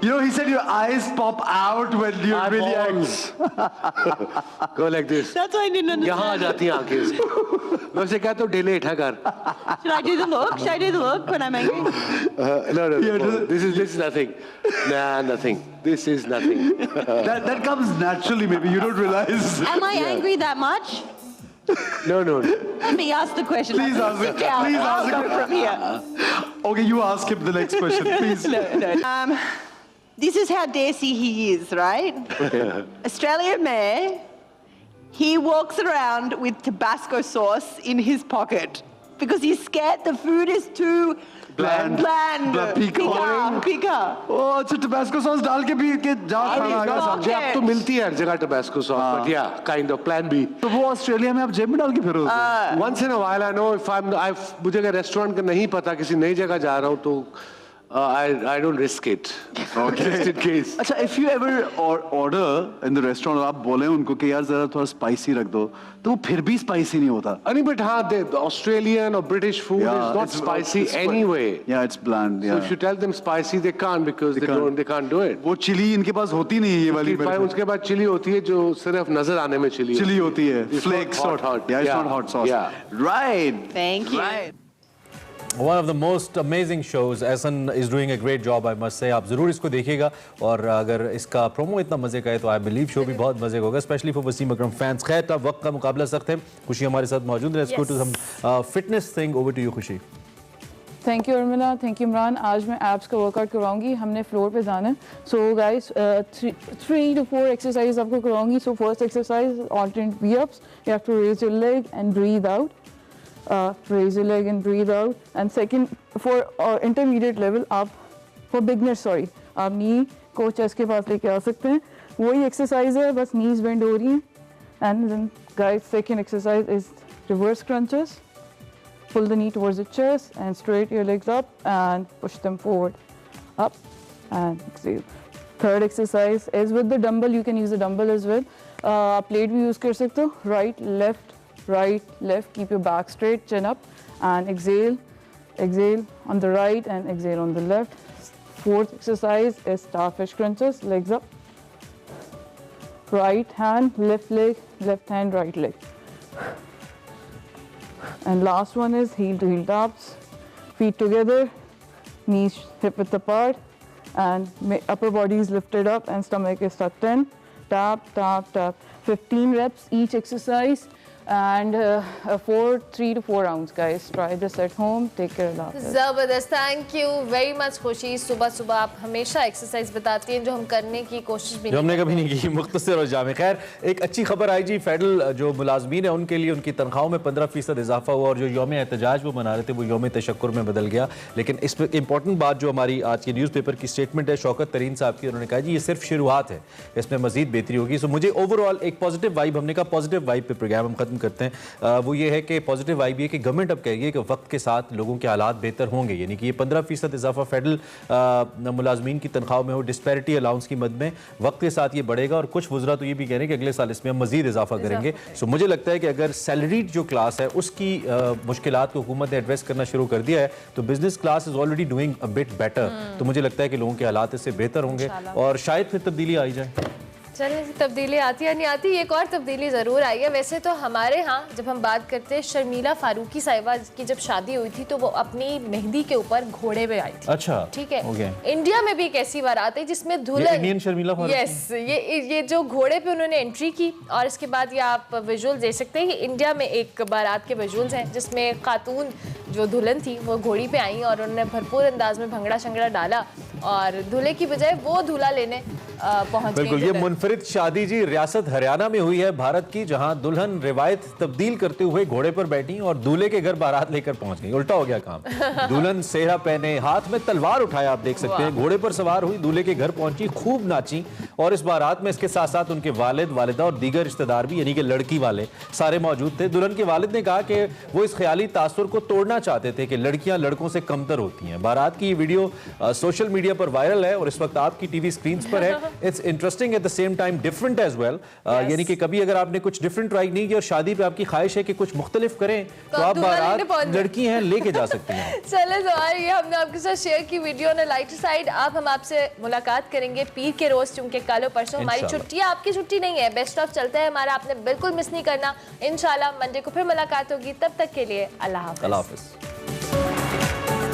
You know, he said your eyes pop out when you're really angry. Go like this. That's why I didn't understand. यहाँ आ जाती हैं आंखें इसकी. मैं उसे कहता हूँ डेले इठा कर. Should I do the look? Should I do the look when I'm angry? No. This is nothing. Nah, nothing. This is nothing. that comes naturally, maybe you don't realize. Am I angry that much? No. Let me ask the question. Please ask it. Please ask it. From here. Okay, you ask him the next question, please. No. This is how desi he is, right? Australia Mayor, he walks around with Tabasco sauce in his pocket because he's scared the food is too bland. Piquant. Paprika. ओ अच्छा, टबैस्को सॉस डाल के भी के जाओ खाना सब्जी अब तो मिलती है हर जगह टबैस्को सॉस, बट या काइंड ऑफ प्लान बी। तो वो ऑस्ट्रेलिया में आप जेब में डाल के फिरो? Once in a while I know if मुझे अगर रेस्टोरेंट का नहीं पता, किसी नई जगह जा रहा हूँ तो I don't risk it. Okay. Just in case. अच्छा, if you ever order in the restaurant और आप बोले उनको कि यार जरा थोड़ा स्पाइसी रख दो, तो वो फिर भी स्पाइसी नहीं होता। नहीं, but हाँ, the Australian or British food is not spicy anyway. Yeah, it's bland. So if you tell them spicy, they can't because they can't do it. वो चिली इनके पास होती नहीं है ये वाली। उसके बाद चिली होती है जो सिर्फ नजर आने में चिली होती है। Flakes or hot. Yeah, it's not hot sauce. Yeah. Right. Thank you. Right. One of the most amazing shows. Ehsan is doing a great job, I must say. आप ज़रूर इसको देखिएगा और अगर इसका प्रोमो इतना मज़े का है तो आई बिलीव शो भी बहुत मज़े का होगा, specially for Wasim Akram fans. खैर, अब वक्त का मुकाबला सख्त है। खुशी हमारे साथ मौजूद है। Let's go to some fitness thing. Over to you Khushi. Thank you Armila, thank you Imran. आज मैं एब्स का वर्कआउट करवाऊंगी। हमने फ्लोर पे जाना है। सो गाइस 3 to 4 एक्सरसाइज आपको करवाऊंगी। So first exercise alternate V ups. You have to raise your leg and breathe out. Raise your leg and breathe out. And second, for intermediate level, for beginners, sorry, आप नी को चेस्ट के पास लेके आ सकते हैं। वही एक्सरसाइज है, बस नीज बेंड हो रही हैं। And then guys, second exercise is reverse crunches. Pull the knee towards the chest and straight your legs up and push them forward, up and exhale. Third exercise is with the dumbbell. You can use the dumbbell as well. आप प्लेट भी यूज कर सकते हो। Right, left, keep your back straight, chin up, and exhale on the right and exhale on the left. Fourth exercise is starfish crunches, legs up, right hand, left leg, left hand, right leg. And last one is heel to heel taps, feet together, knees hip width apart, and upper body is lifted up and stomach is tucked in. Tap, tap, tap. 15 reps each exercise. And 3 to 4 rounds, guys. Try this at home. Take care of it. ज़बरदस्त, थैंक यू वेरी मच खुशी। सुबह सुबह आप हमेशा एक्सरसाइज बताती हैं जो हम करने की कोशिश भी हमने कभी नहीं की, मुख्तसर और जामे। खैर, एक अच्छी खबर आई जी, फेडरल जो मुलाजमीन है उनके लिए उनकी तनख्वाहों में 15% इजाफा हुआ और जो यौम एहतजाज वो मना रहे थे वो यौम तशक्कुर में बदल गया। लेकिन इस पर इंपॉर्टेंट बात जो हमारी आज की न्यूज़पेपर की स्टेटमेंट है शौकत तरीन साहब की, उन्होंने कहा जी ये सिर्फ शुरुआत है, इसमें मजीद बेहतरी होगी। सो मुझे ओवरऑल एक पॉजिटिव वाइब, हमने कहा पॉजिटिव वाइब पे प्रोग्राम हम खत्म करते हैं। वो ये है कि पॉजिटिव वाइब ये कि गवर्नमेंट अब कह रही है कि वक्त के साथ लोगों के हालात बेहतर होंगे, यानी कि ये 15% इजाफा फेडरल मुलाजमीन की तनख्वाह में हो, डिस्पैरिटी अलाउंस की मद में वक्त के साथ ये बढ़ेगा। और कुछ वज़रा तो ये भी कह रहे हैं कि अगले साल इसमें हम मजीद इजाफा करेंगे। सो मुझे लगता है कि अगर सैलरीड जो क्लास है उसकी मुश्किलात को हुकूमत ने एड्रेस करना शुरू कर दिया है तो business class is already doing a bit better. तो मुझे लगता है कि लोगों के हालात इससे बेहतर होंगे और शायद फिर तब्दीली आई जाए। चलिए, तब्दीली आती है नहीं आती, एक और तब्दीली ज़रूर आई है। वैसे तो हमारे यहाँ जब हम बात करते हैं शर्मिला फारूकी साहिबा की जब शादी हुई थी तो वो अपनी मेहंदी के ऊपर घोड़े पे आई थी। अच्छा, ठीक है। इंडिया में भी एक ऐसी बारात है जिसमें दुल्हन, इंडियन शर्मिला फारूकी, यस, ये जो घोड़े पे उन्होंने एंट्री की और इसके बाद ये आप विजुअल देख सकते हैं कि इंडिया में एक बारात के विजुअल्स हैं जिसमें खातून जो दुल्हन थी वो घोड़ी पे आई और उन्होंने भरपूर अंदाज में भंगड़ा शंगड़ा डाला और दूल्हे की बजाय वो दूल्हा लेने पहुंच गई। बिल्कुल, ये मुनफरिद शादी जी रियासत हरियाणा में हुई है भारत की, जहां दुल्हन रिवायत तब्दील करते हुए घोड़े पर बैठी और दूल्हे के घर बारात लेकर पहुंच गई। उल्टा हो गया काम। दुल्हन सेहरा पहने, हाथ में तलवार उठाया, आप देख सकते हैं, घोड़े पर सवार हुई, दूल्हे के घर पहुंची, खूब नाची और इस बारात में इसके साथ साथ उनके वालिद, वालिदा और दीगर रिश्तेदार भी, यानी कि लड़की वाले सारे मौजूद थे। दुल्हन के वालिद ने कहा कि वो इस ख्याली तासुर को तोड़ना चाहते थे कि लड़कियां लड़कों से कमतर होती हैं। बारात की ये वीडियो सोशल मीडिया पर वायरल है और इस वक्त आपकी टीवी स्क्रीन पर है। It's interesting at the same time different as well, यानी कि कभी अगर आपने कुछ डिफरेंट ट्राई नहीं किया और शादी पे आपकी ख्वाहिश है कि कुछ मुख्तलिफ करें तो आप बारात लड़की हैं लेके जा सकती हैं। चले तो ये हमने आपके साथ शेयर की वीडियो ऑन लाइटर साइड। अब हम आपसे मुलाकात करेंगे पीर के रोज, चूंकि कल परसों हमारी छुट्टी है, आपकी छुट्टी नहीं है, बेस्ट ऑफ चलता है हमारा, आपने बिल्कुल मिस नहीं करना। इंशाल्लाह मंडे को फिर मुलाकात होगी, तब तक के लिए अल्लाह हाफ़िज़।